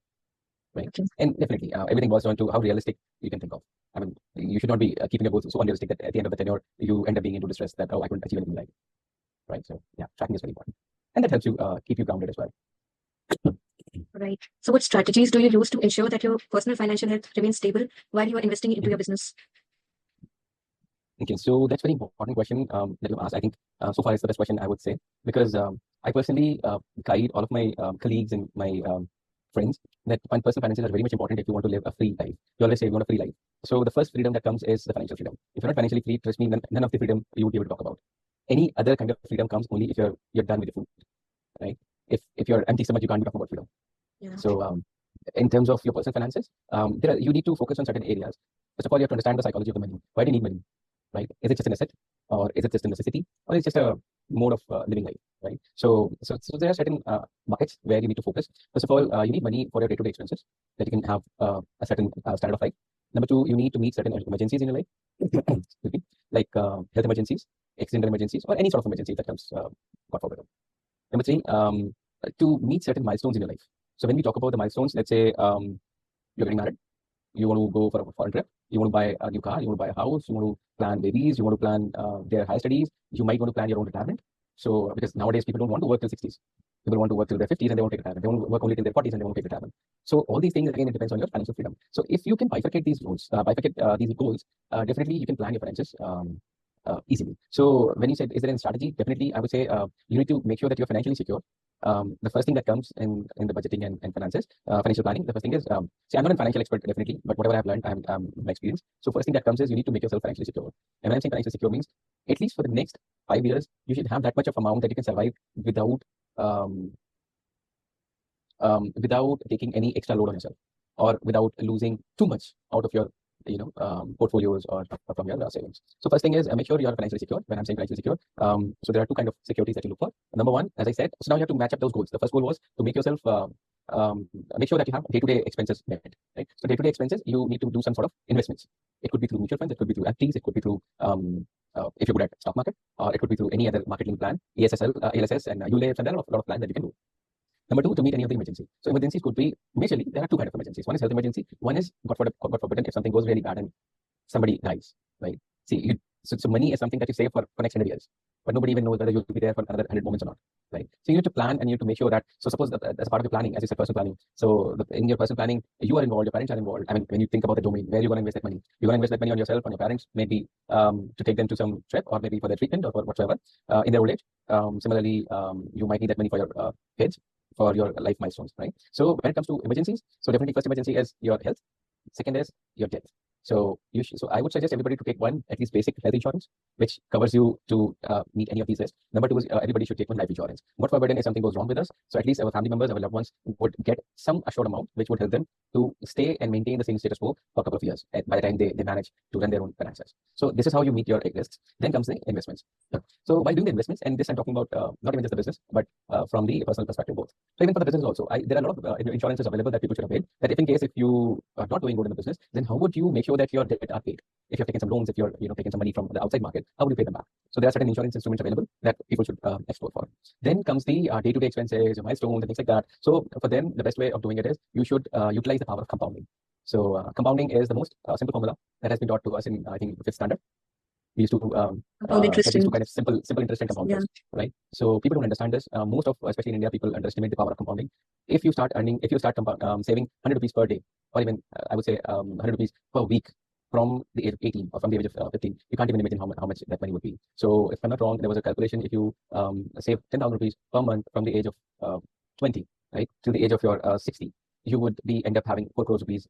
Right. Okay. And definitely, everything boils down to how realistic you can think of. I mean, you should not be keeping your goals so unrealistic that at the end of the tenure, you end up being into distress that, I couldn't achieve anything like it. Right. So yeah, tracking is very important. And that helps you keep you grounded as well. Right. So what strategies do you use to ensure that your personal financial health remains stable while you are investing into your business? Okay, so that's a very important question that you asked. I think so far it's the best question I would say, because I personally guide all of my colleagues and my friends that personal finances are very much important if you want to live a free life. You always say you want a free life. So the first freedom that comes is the financial freedom. If you're not financially free, trust me, none of the freedom you would be able to talk about. Any other kind of freedom comes only if you're done with your food, right? If you're empty stomach, you can't be talking about freedom. Yeah. So in terms of your personal finances, you need to focus on certain areas. First of all, you have to understand the psychology of the money. Why do you need money? Right? Is it just an asset, or is it just a necessity, or is it just a mode of living life? Right? So there are certain buckets where you need to focus. First of all, you need money for your day-to-day expenses that you can have a certain standard of life. Number two, you need to meet certain emergencies in your life, like health emergencies, accidental emergencies, or any sort of emergency that comes, God forbid. Number three, to meet certain milestones in your life. So when we talk about the milestones, let's say you're getting married, you want to go for a foreign trip, you want to buy a new car, you want to buy a house, you want to plan babies, you want to plan their higher studies, you might want to plan your own retirement. So because nowadays people don't want to work till 60s. People want to work till their 50s and they won't take retirement. They want to work only till their 40s and they won't take retirement. So all these things, again, it depends on your financial freedom. So if you can bifurcate these goals, definitely you can plan your finances easily. So when you said, is there any strategy? Definitely, I would say you need to make sure that you're financially secure the first thing that comes in the budgeting and finances, financial planning, the first thing is, see, I'm not a financial expert definitely, but whatever I've learned, I'm my experience. So first thing that comes is you need to make yourself financially secure. And when I'm saying financially secure means at least for the next 5 years, you should have that much of amount that you can survive without without taking any extra load on yourself, or without losing too much out of your portfolios or from your savings. So first thing is make sure you are financially secure. When I'm saying financially secure, so there are two kind of securities that you look for. Number one, as I said, so now you have to match up those goals. The first goal was to make yourself make sure that you have day-to-day expenses met, right? So day-to-day expenses, you need to do some sort of investments. It could be through mutual funds, it could be through FDs, it could be through if you're good at stock market, or it could be through any other marketing plan, ASSL, ALSS, and ULIPs, and there are a lot of plans that you can do. Number two, to meet any of the emergency. So emergencies could be, majorly, there are two kinds of emergencies. One is health emergency. One is, God forbid, if something goes really bad and somebody dies, right? See, so money is something that you save for next 100 years, but nobody even knows whether you'll be there for another 100 moments or not, right? So you need to plan, and you need to make sure that, so suppose as part of your planning, as you said, personal planning. So in your personal planning, you are involved, your parents are involved. I mean, when you think about the domain, where you're going to invest that money, you're going to invest that money on yourself, on your parents, maybe to take them to some trip, or maybe for their treatment, or for whatsoever, in their old age. Similarly, you might need that money for your kids, for your life milestones, right? So when it comes to emergencies, so definitely first emergency is your health. Second is your death. So so I would suggest everybody to take one, at least basic health insurance, which covers you to meet any of these risks. Number two is everybody should take one life insurance. What forbidden if something goes wrong with us, so at least our family members, our loved ones would get some assured amount, which would help them to stay and maintain the same status quo for a couple of years by the time they manage to run their own finances. So this is how you meet your risks. Then comes the investments. So while doing the investments, and this I'm talking about not even just the business, but from the personal perspective both. So even for the business also, there are a lot of insurances available that people should avail, that if in case if you are not doing good in the business, then how would you make sure that your debt are paid? If you're taking some loans, if you're taking some money from the outside market, how would you pay them back? So there are certain insurance instruments available that people should explore for. Then comes the day-to-day expenses, your milestones, and things like that. So for them, the best way of doing it is you should utilize the power of compounding. So compounding is the most simple formula that has been taught to us in, I think, 5th standard. We used to get these two kind of simple interest and compound interest, right? So people don't understand this. Most of, especially in India, people underestimate the power of compounding. If you start saving 100 rupees per day, or even I would say 100 rupees per week from the age of 18 or from the age of 15, you can't even imagine how much that money would be. So if I'm not wrong, there was a calculation, if you save 10,000 rupees per month from the age of 20, right, to the age of your 60, you would end up having 4 crores rupees.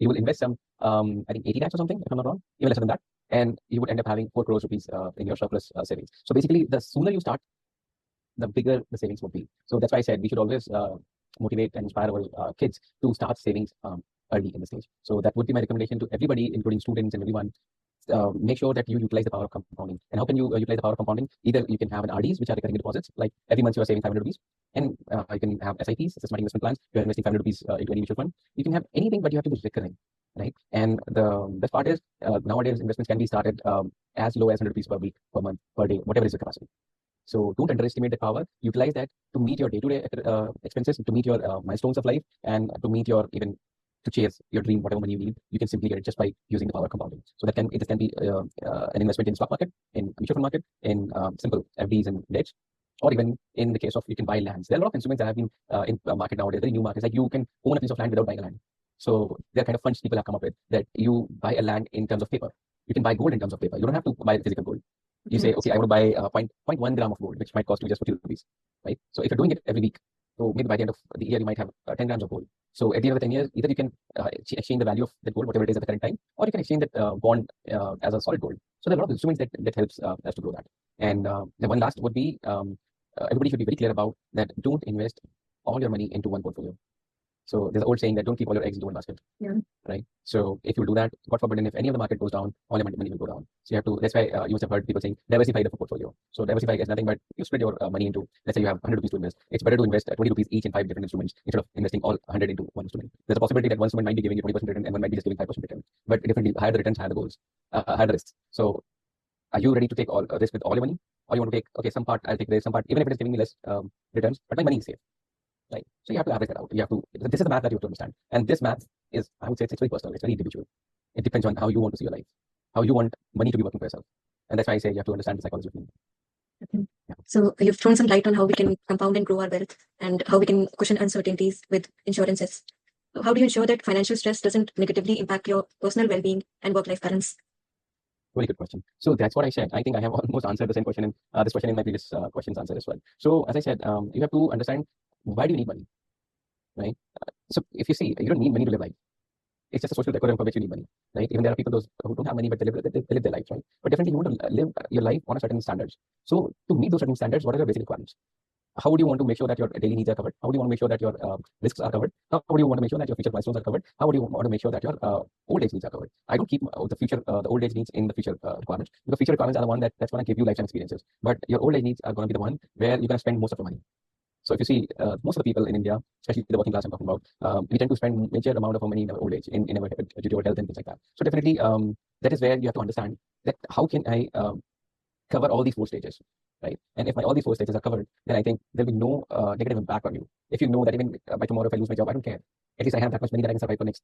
You will invest some, I think 80 lakhs or something, if I'm not wrong, even lesser than that, and you would end up having 4 crores rupees in your surplus savings. So basically, the sooner you start, the bigger the savings would be. So that's why I said we should always motivate and inspire our kids to start savings early in the stage. So that would be my recommendation to everybody, including students and everyone. Make sure that you utilize the power of compounding. And how can you utilize the power of compounding? Either you can have an RDs, which are recurring deposits, like every month you are saving 500 rupees, and you can have SIPs, systematic investment plans. You are investing 500 rupees into any mutual fund. You can have anything, but you have to be recurring, right? And the best part is nowadays investments can be started as low as 100 rupees per week, per month, per day, whatever is your capacity. So don't underestimate the power. Utilize that to meet your day-to-day expenses, to meet your milestones of life, and to meet your to chase your dream, whatever money you need, you can simply get it just by using the power of compounding. So that can be an investment in stock market, in mutual fund market, in simple FDs and debts, or even in the case of you can buy lands. There are a lot of instruments that have been in the market nowadays, very new markets, like you can own a piece of land without buying a land. So there are kind of funds people have come up with that you buy a land in terms of paper. You can buy gold in terms of paper. You don't have to buy physical gold. You say, okay, I want to buy 0.1 gram of gold, which might cost you just 40 rupees, right? So if you're doing it every week, so maybe by the end of the year, you might have 10 grams of gold. So at the end of the 10 years, either you can exchange the value of the gold, whatever it is at the current time, or you can exchange that bond as a solid gold. So there are a lot of instruments that helps us to grow that. And the one last would be, everybody should be very clear about that. Don't invest all your money into one portfolio. So there's an old saying that don't keep all your eggs into one basket, right? So if you do that, God forbid, and if any of the market goes down, all your money will go down. So you have to, that's why you must have heard people saying diversify the portfolio. So diversify is nothing but you spread your money into, let's say you have 100 rupees to invest. It's better to invest 20 rupees each in 5 different instruments instead of investing all 100 into one instrument. There's a possibility that one instrument might be giving you 20% return and one might be just giving 5% return. But differently, higher the returns, higher the goals, higher the risks. So are you ready to take all risk with all your money? Or you want to take, okay, some part I'll take this, some part, even if it is giving me less returns, but my money is safe. Right. So you have to average that out. You have to, this is the math that you have to understand. And this math is, I would say, it's very personal. It's very individual. It depends on how you want to see your life, how you want money to be working for yourself. And that's why I say you have to understand the psychology of money. Okay. Yeah. So you've thrown some light on how we can compound and grow our wealth and how we can cushion uncertainties with insurances. So how do you ensure that financial stress doesn't negatively impact your personal well-being and work-life balance? Very good question. So that's what I said. I think I have almost answered the same question in this question in my previous questions answer as well. So as I said, you have to understand why do you need money, right? So if you see, you don't need money to live life. It's just a social decorum for which you need money, right? Even there are people those who don't have money, but they live their lives, right? But definitely you want to live your life on a certain standards. So to meet those certain standards, what are your basic requirements? How would you want to make sure that your daily needs are covered? How do you want to make sure that your risks are covered? How do you want to make sure that your future milestones are covered? How do you want to make sure that your old age needs are covered? I don't keep the old age needs in the future requirements, because future requirements are the one that's going to give you lifetime experiences. But your old age needs are going to be the one where you're going to spend most of your money. So if you see, most of the people in India, especially the working class I'm talking about, we tend to spend major amount of our money in our old age, in our due to our health and things like that. So definitely, that is where you have to understand that how can I cover all these four stages, right? And if all these four stages are covered, then I think there'll be no negative impact on you. If you know that even by tomorrow if I lose my job, I don't care. At least I have that much money that I can survive for next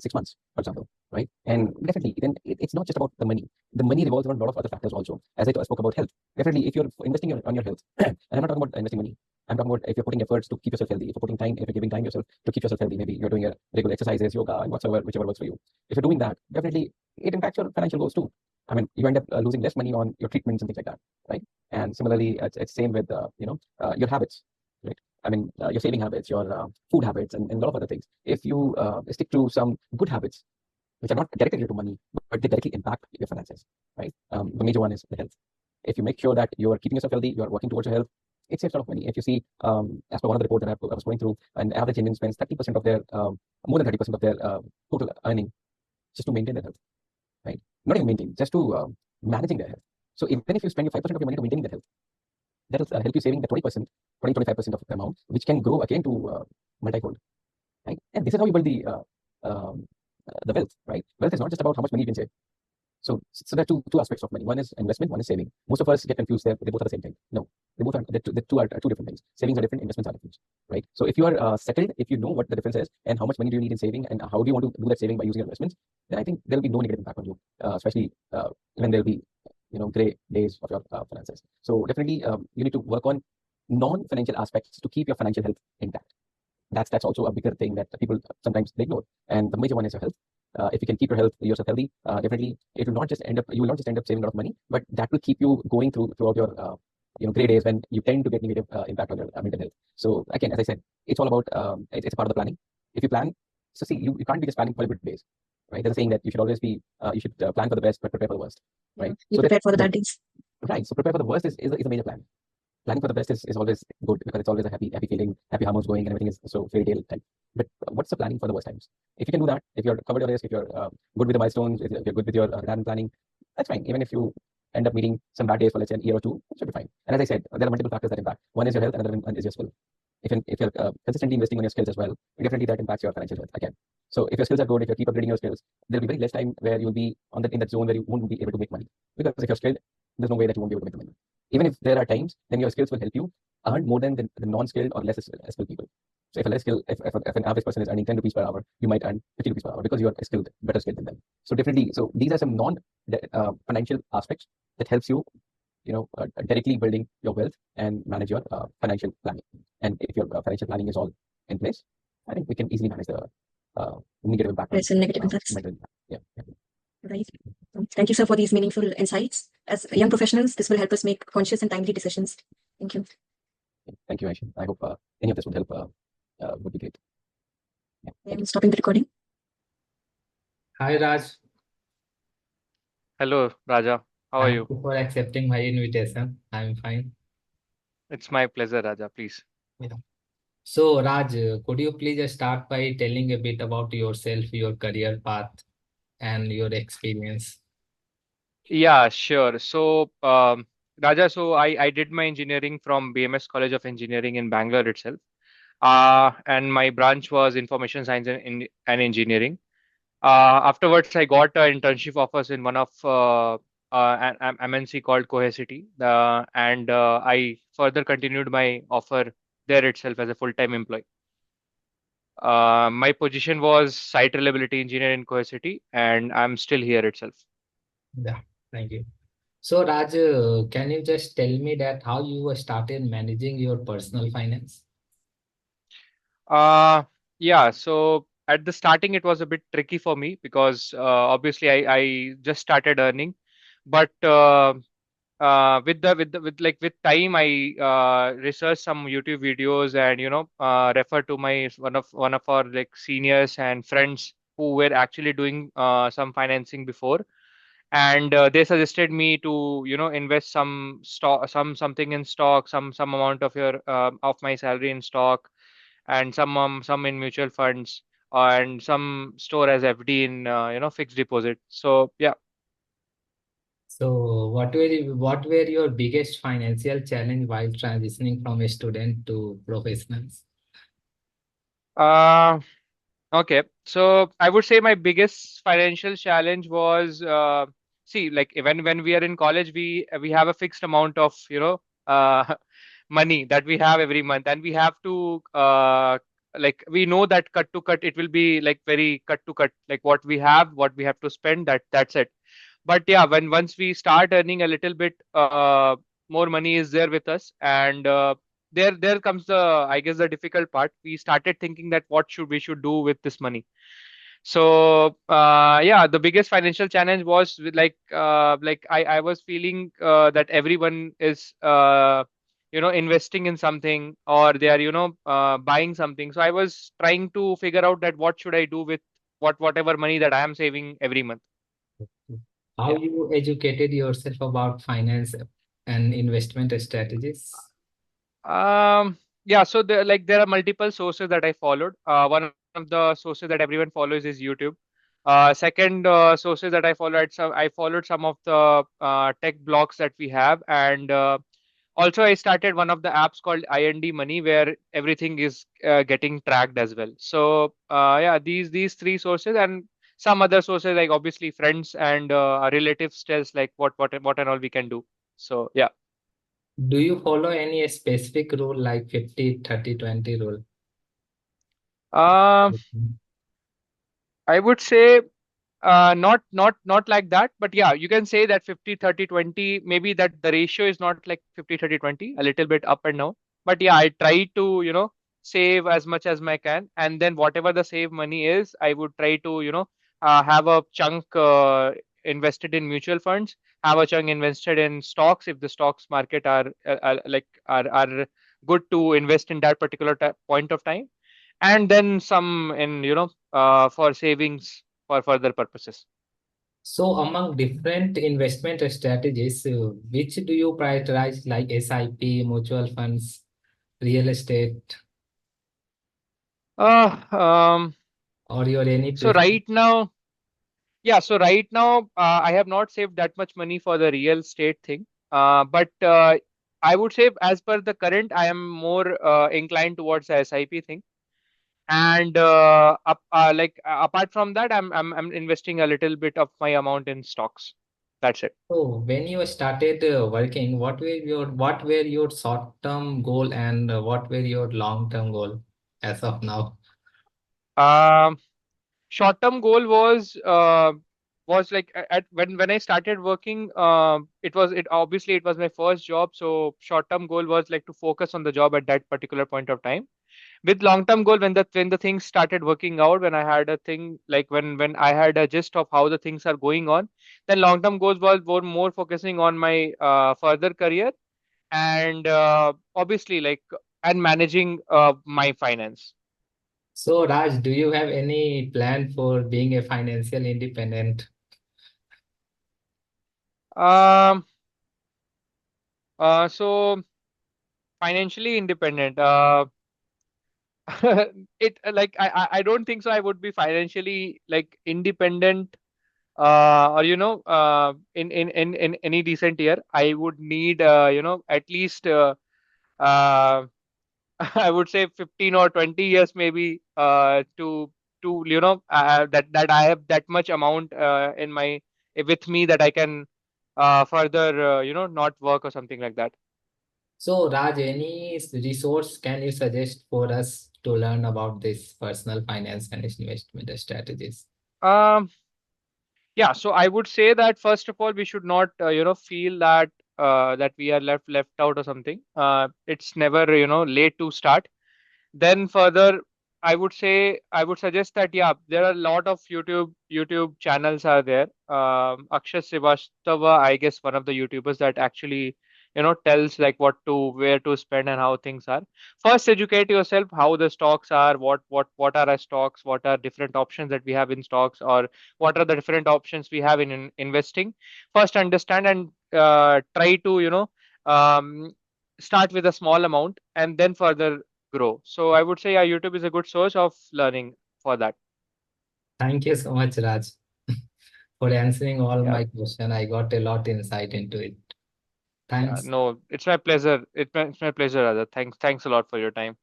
6 months, for example, right? And definitely, then it's not just about the money. The money revolves around a lot of other factors also. As I spoke about health, definitely if you're investing on your health, and I'm not talking about investing money. I'm talking about if you're putting efforts to keep yourself healthy, if you're putting time, if you're giving time yourself to keep yourself healthy, maybe you're doing a regular exercises, yoga, and whichever works for you. If you're doing that, definitely it impacts your financial goals too. I mean, you end up losing less money on your treatments and things like that, right? And similarly, it's same with your habits, right? I mean, your saving habits, your food habits, and a lot of other things. If you stick to some good habits, which are not directly related to money, but they directly impact your finances, right? The major one is the health. If you make sure that you are keeping yourself healthy, you are working towards your health, it saves a lot of money. If you see, as per one of the reports that I was going through, an average Indian spends 30% of their, more than 30% of their total earning just to maintain their health, right? Not even maintain, just to managing their health. So even if you spend your 5% of your money to maintaining their health, that will help you saving the 20%, 25% of the amount, which can grow again to multi-fold, right? And this is how you build the wealth, right? Wealth is not just about how much money you can save. So there are two aspects of money. One is investment, one is saving. Most of us get confused there. They both are the same thing. No, they both are the two are two different things. Savings are different, investments are different, right? So if you are settled, if you know what the difference is and how much money do you need in saving and how do you want to do that saving by using your investments, then I think there will be no negative impact on you, especially when there will be gray days of your finances. So definitely you need to work on non-financial aspects to keep your financial health intact. That's also a bigger thing that people sometimes they ignore. And the major one is your health. If you can keep yourself healthy, definitely it will not just end up you will not just end up saving a lot of money, but that will keep you going throughout your gray days when you tend to get negative impact on your mental health. So again, as I said, it's all about it's a part of the planning. If you plan, so see, you can't be just planning for the good days, right? There's a saying that you should always be you should plan for the best but prepare for the worst, right? You So prepared for the bad days. right. So prepare for the worst is a major plan. Planning for the best is always good because it's always a happy feeling, happy hormones going, and everything is so fairy tale type. But what's the planning for the worst times? If you can do that, if you're covered your risk, if you're good with the milestones, if you're good with your retirement planning, that's fine. Even if you end up meeting some bad days for let's say a year or two, it should be fine. And as I said, there are multiple factors that impact. One is your health, another one is your skill. If you're consistently investing on your skills as well, definitely that impacts your financial health again. So if your skills are good, if you keep upgrading your skills, there'll be very less time where you'll be in that zone where you won't be able to make money. Because if you're skilled, there's no way that you won't be able to make the money. Even if there are times, then your skills will help you earn more than the non-skilled or less skilled people. So if a less skilled, if an average person is earning 10 rupees per hour, you might earn 50 rupees per hour because you are skilled, better skilled than them. So definitely, so these are some non-financial aspects that helps you, directly building your wealth and manage your financial planning. And if your financial planning is all in place, I think we can easily manage the negative impact. Yes, and negative impacts. Mental impact. Yeah. Right. Thank you, sir, for these meaningful insights. As young professionals, this will help us make conscious and timely decisions. Thank you. Thank you, Aisha. I hope any of this would help. Would be great. I am stopping the recording. Hi Raj, Hello, Raja. How are thank you? you for accepting my invitation. I'm fine. It's my pleasure, Raja. Please. So Raj, could you please start by telling a bit about yourself, your career path, and your experience? Yeah, sure. So, Raja, I did my engineering from BMS College of Engineering in Bangalore itself. And my branch was Information Science and Engineering. Afterwards, I got internship offers in one of an MNC called Cohesity, and I further continued my offer there itself as a full-time employee. My position was site reliability engineer in Cohesity, and I'm still here itself. Yeah, thank you. So Raj, can you just tell me that how you started managing your personal finance? Yeah, so at the starting, it was a bit tricky for me because obviously I just started earning. but with time I research some YouTube videos and refer to my one of our like seniors and friends who were actually doing some financing before, and they suggested me to invest some stock, something in stock, some amount of your of my salary in stock, and some in mutual funds, and some store as FD in fixed deposit. So yeah. So what were your biggest financial challenge while transitioning from a student to professionals? uh Okay, so I would say my biggest financial challenge was, see, like when we are in college, we have a fixed amount of money that we have every month, and we have to like we know that cut to cut it will be like very cut to cut, like what we have to spend, that's it. But yeah, when once we start earning a little bit more money is there with us, and there comes the, I guess, the difficult part. We started thinking that what should we should do with this money. So yeah, the biggest financial challenge was with like I was feeling that everyone is investing in something, or they are buying something. So I was trying to figure out that what should I do with whatever money that I am saving every month. How Yeah. you educated yourself about finance and investment strategies? Yeah, so there are multiple sources that I followed. One of the sources that everyone follows is YouTube. Second, sources that I followed some of the tech blogs that we have, and also I started one of the apps called IND Money, where everything is getting tracked as well. So yeah, these three sources, and some other sources like obviously friends and relatives tells like what and all we can do. So yeah. Do you follow any specific rule like 50-30-20 rule? Um, I would say not like that, but yeah, you can say that 50-30-20, maybe that the ratio is not like 50-30-20, a little bit up and down. But yeah, I try to save as much as I can, and then whatever the save money is, I would try to have a chunk invested in mutual funds, have a chunk invested in stocks if the stocks market are good to invest in that particular point of time, and then some in for savings for further purposes. So among different investment strategies, which do you prioritize like SIP, mutual funds, real estate, Uh, um, or your any so preference? right now, yeah, so right now, I have not saved that much money for the real estate thing. But I would say, as per the current, I am more inclined towards the SIP thing. And apart from that, I'm investing a little bit of my amount in stocks. That's it. So when you started working, what were your short-term goal and what were your long-term goal as of now? Um, Short-term goal was like at when I started working, it obviously it was my first job, so short-term goal was like to focus on the job at that particular point of time. With long-term goal, when the things started working out, when I had a thing like when I had a gist of how the things are going on, then long-term goals were more focusing on my further career, and obviously like and managing my finance. So Raj, do you have any plan for being a financial independent? Um, so financially independent. It like I don't think so. I would be financially like independent, or in any decent year. I would need at least I would say 15 or 20 years maybe to that I have that much amount in my with me that I can further not work or something like that. So Raj, any resource can you suggest for us to learn about this personal finance and investment strategies? Um, Yeah, so I would say that first of all, we should not, feel that that we are left out or something. It's never, late to start. Then further, I would say I would suggest that yeah, there are a lot of YouTube channels are there. Akshay Srivastava, I guess one of the YouTubers that actually tells like what to where to spend and how things are. First, educate yourself how the stocks are, what are our stocks, what are different options that we have in stocks, or what are the different options we have in investing. First, understand and try to um, start with a small amount and then further grow. So I would say yeah, YouTube is a good source of learning for that. Thank you so much, Raj, for answering all Yeah, my question. I got a lot insight into it. yeah. Thanks. No, it's my pleasure. It's my pleasure, Radha. Thanks a lot for your time.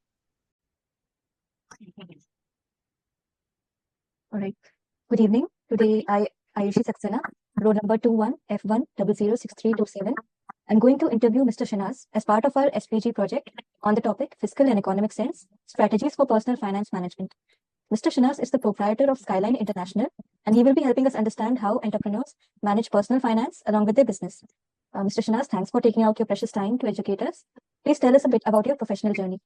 All right. Good evening. Today, Ayushi Saxena, roll number 21F1006327. I'm going to interview Mr. Shanaz as part of our SPG project on the topic Fiscal and Economic Sense, Strategies for Personal Finance Management. Mr. Shanaz is the proprietor of Skyline International, and he will be helping us understand how entrepreneurs manage personal finance along with their business. Mr. Shanaz, thanks for taking out your precious time to educate us. Please tell us a bit about your professional journey.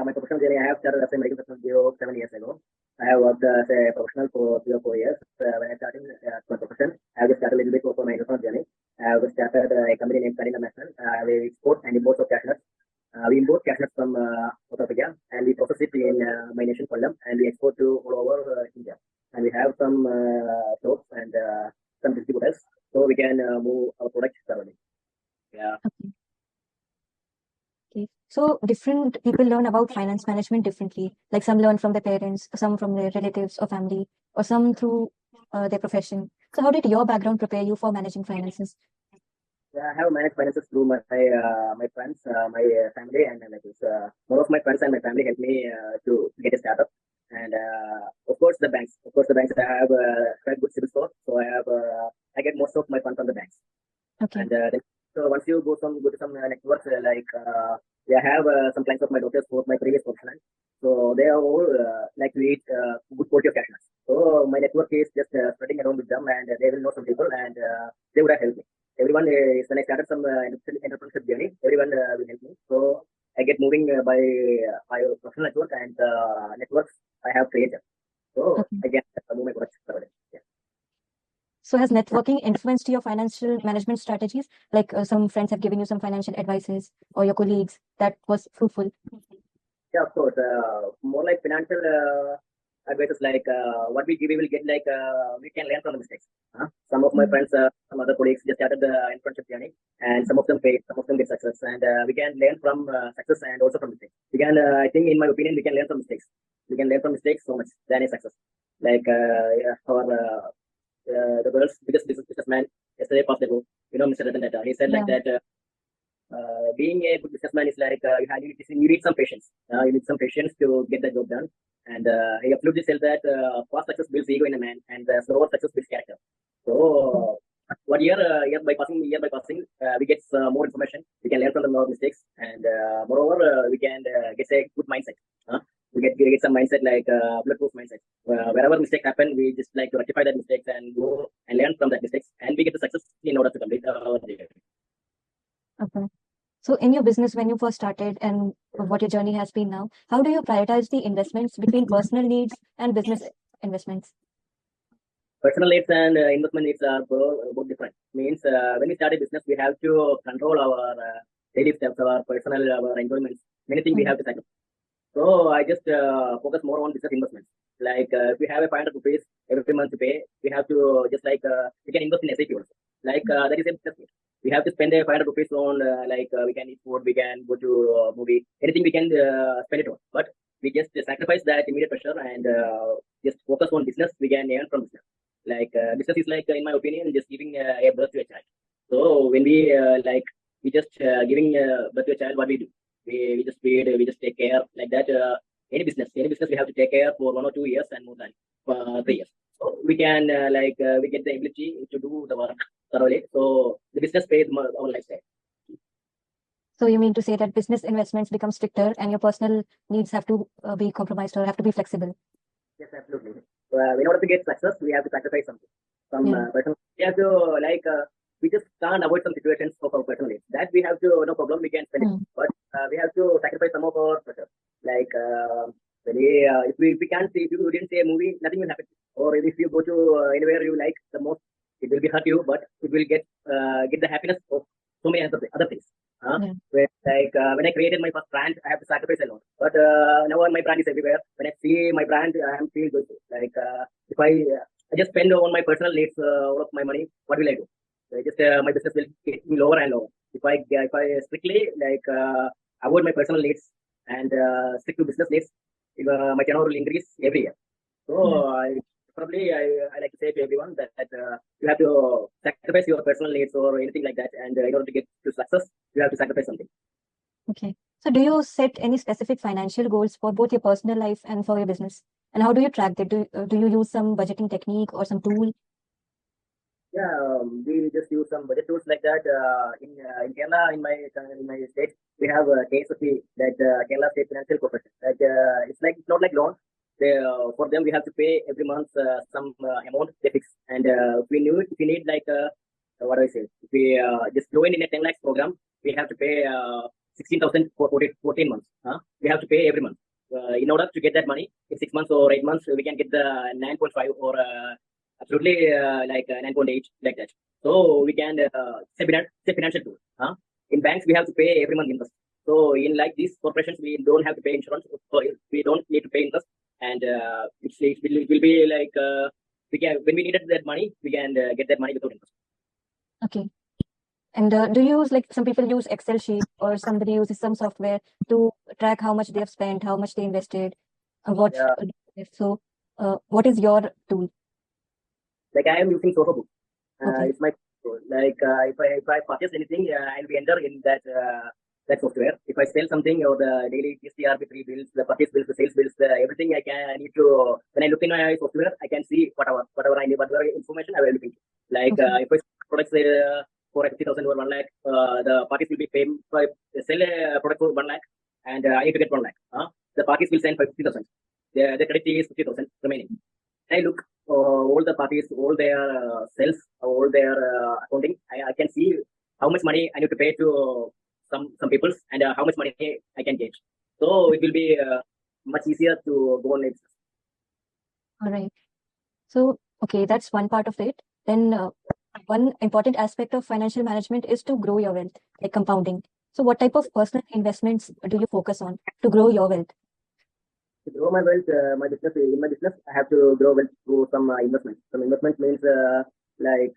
My professional journey, I have started as a medical professional 7 years ago. I have worked as a professional for 3 or 4 years. When I started my profession, I have just started a little bit for my professional journey. I have started a company named Skyline International. We export and import of cashew nuts. We import cashew nuts from South Africa and we process it in my nation, Kollam, and we export to all over India. And we have some shops and some distributors, so we can move our products thoroughly. Yeah. Okay. So different people learn about finance management differently. Like some learn from their parents, some from their relatives or family, or some through their profession. So how did your background prepare you for managing finances? I have managed finances through my friends, my family, and relatives. More of my friends and my family helped me to get a startup, and of course the banks. Of course the banks. I have quite good civil score, so I get most of my funds from the banks. Okay. And so once you go to some networks I have some clients of my daughters for my previous profession. So they are all like to eat good quality of cash nuts. So my network is just spreading around with them, and they will know some people, and they would have helped me. Everyone is when I started some entrepreneurship journey, everyone will help me. So I get moving by professional network and networks I have created. So Okay. I get move my products further. Yeah. So has networking influenced your financial management strategies? Like some friends have given you some financial advices, or your colleagues that was fruitful? Yeah, of course. More like financial advices, like what we give, we will get like we can learn from the mistakes. Some of my friends, some other colleagues just started the internship journey, and some of them fail, some of them get success, and we can learn from success and also from mistakes. We can, I think, in my opinion, we can learn from mistakes. We can learn from mistakes so much than a success. Like the world's biggest businessman yesterday passed ago, Mr. Ratan Tata. He said like Yeah. that. Being a good businessman is like you need some patience. You need some patience to get the job done. And he absolutely said that fast success builds ego in a man, and slower success builds character. So, one year by passing, we get more information. We can learn from the mistakes, and moreover, we can get a good mindset. We get some mindset like bulletproof mindset. Wherever mistakes happen, we just like to rectify that mistakes and go and learn from that mistakes, and we get the success in order to complete our journey. Okay. So in your business, when you first started and what your journey has been now, how do you prioritize the investments between personal needs and business investments? Personal needs and investment needs are both different. Means when we start a business, we have to control our daily steps, our personal, our enjoyments. Many things we have to sacrifice. So I just focus more on business investments. Like if we have a 500 rupees every month to pay, we have to just like we can invest in SAP also. Like that is a business need. We have to spend a 500 rupees on we can eat food, we can go to movie, anything we can spend it on. But we just sacrifice that immediate pressure and just focus on business. We can earn from business. Like business is like, in my opinion, just giving a birth to a child. So when we just giving birth to a child, what we do? We just feed, we just take care like that. Any business we have to take care for 1 or 2 years and more than 3 years. So we can we get the ability to do the work thoroughly. So the business pays our lifestyle. So you mean to say that business investments become stricter and your personal needs have to be compromised or have to be flexible? Yes, absolutely. In order to get success, we have to sacrifice something. Personal, we have to we just can't avoid some situations of our personal needs. That we have to, no problem, we can spend it. But we have to sacrifice some of our pressure. Like when we if we can't see, if you didn't see a movie, nothing will happen. Or if you go to anywhere you like the most, it will be hurt you, but it will get the happiness of so many other things. Yeah. Where, like when I created my first brand, I have to sacrifice a lot. But now my brand is everywhere. When I see my brand, I am feel good. Like if I just spend on my personal needs all of my money, what will I do? I just my business will get lower and lower. If I strictly like avoid my personal needs and stick to business needs, my turnover will increase every year. So I like to say to everyone that you have to sacrifice your personal needs or anything like that, and in order to get to success, you have to sacrifice something. Okay. So do you set any specific financial goals for both your personal life and for your business? And how do you track that? Do you use some budgeting technique or some tool? Yeah, we just use some budget tools like that. In Kerala, in my state, we have a KSFP, that Kerala State Financial Corporation. Like it's not like loan. For them, we have to pay every month some amount they fix. And if we need like what do I say? If we just join in a 10 lakhs program, we have to pay 16,000 for 14 months. We have to pay every month. In order to get that money in 6 months or 8 months, we can get the 9.5 or absolutely like 9.8 like that. So we can say financial tool. In banks, we have to pay every month interest. So in like these corporations, we don't have to pay insurance. So we don't need to pay interest, and it will be like we can, when we needed that money, we can get that money without interest. Okay. And do you use, like, some people use Excel sheet or somebody uses some software to track how much they have spent, how much they invested, what? Yeah. So what is your tool? Like I am using Sofa Book. Okay. It's my tool. Like if I purchase anything, I'll be enter in that software. If I sell something or the daily TRP3 bills, the purchase bills, the sales bills, everything I need to, when I look in my software, I can see whatever I need, whatever information I will look into. Like Okay. if I sell products for 50,000 or 1 lakh, the parties will be paying. If I sell a product for 1 lakh and I need to get 1 lakh, the parties will send 50,000. The credit fee is 50,000 remaining. I look all the parties, all their sales, all their accounting. I can see how much money I need to pay to some people and how much money I can get. So it will be much easier to go on it. All right. So, okay, that's one part of it. Then one important aspect of financial management is to grow your wealth, like compounding. So what type of personal investments do you focus on to grow your wealth? To grow my wealth, in my business, I have to grow wealth through some investments. Some investment means like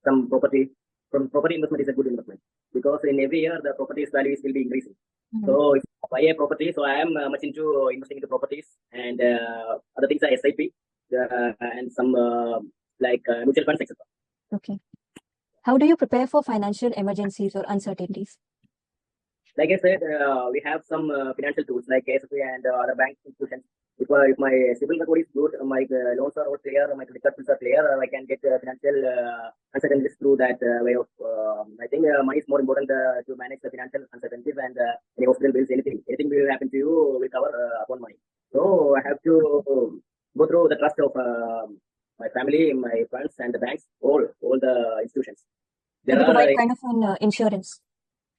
some property. From property investment is a good investment because in every year the property's values will be increasing. Mhm. So if I buy a property, so I am much into investing into properties, and other things are SIP and some like mutual funds, etc. Okay. How do you prepare for financial emergencies or uncertainties? Like I said, we have some financial tools like KSFP and other bank institutions. If my civil record is good, my loans are all clear, my credit cards are clear, I can get financial uncertainties through that way of. I think money is more important to manage the financial uncertainties, and any hospital bills, anything will happen to you will cover upon money. So I have to go through the trust of my family, my friends, and the banks, all the institutions. So they provide kind of an insurance.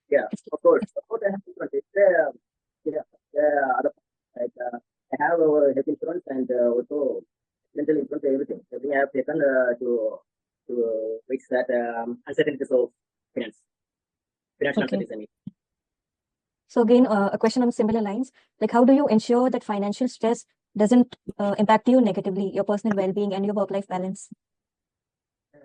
Yeah, of course. I have insurance. Other like I have health insurance and also mental insurance. Everything I have taken to reach that uncertainties of financial Okay. uncertainties. I mean. So again, a question on similar lines, like how do you ensure that financial stress doesn't impact you negatively, your personal well-being and your work-life balance?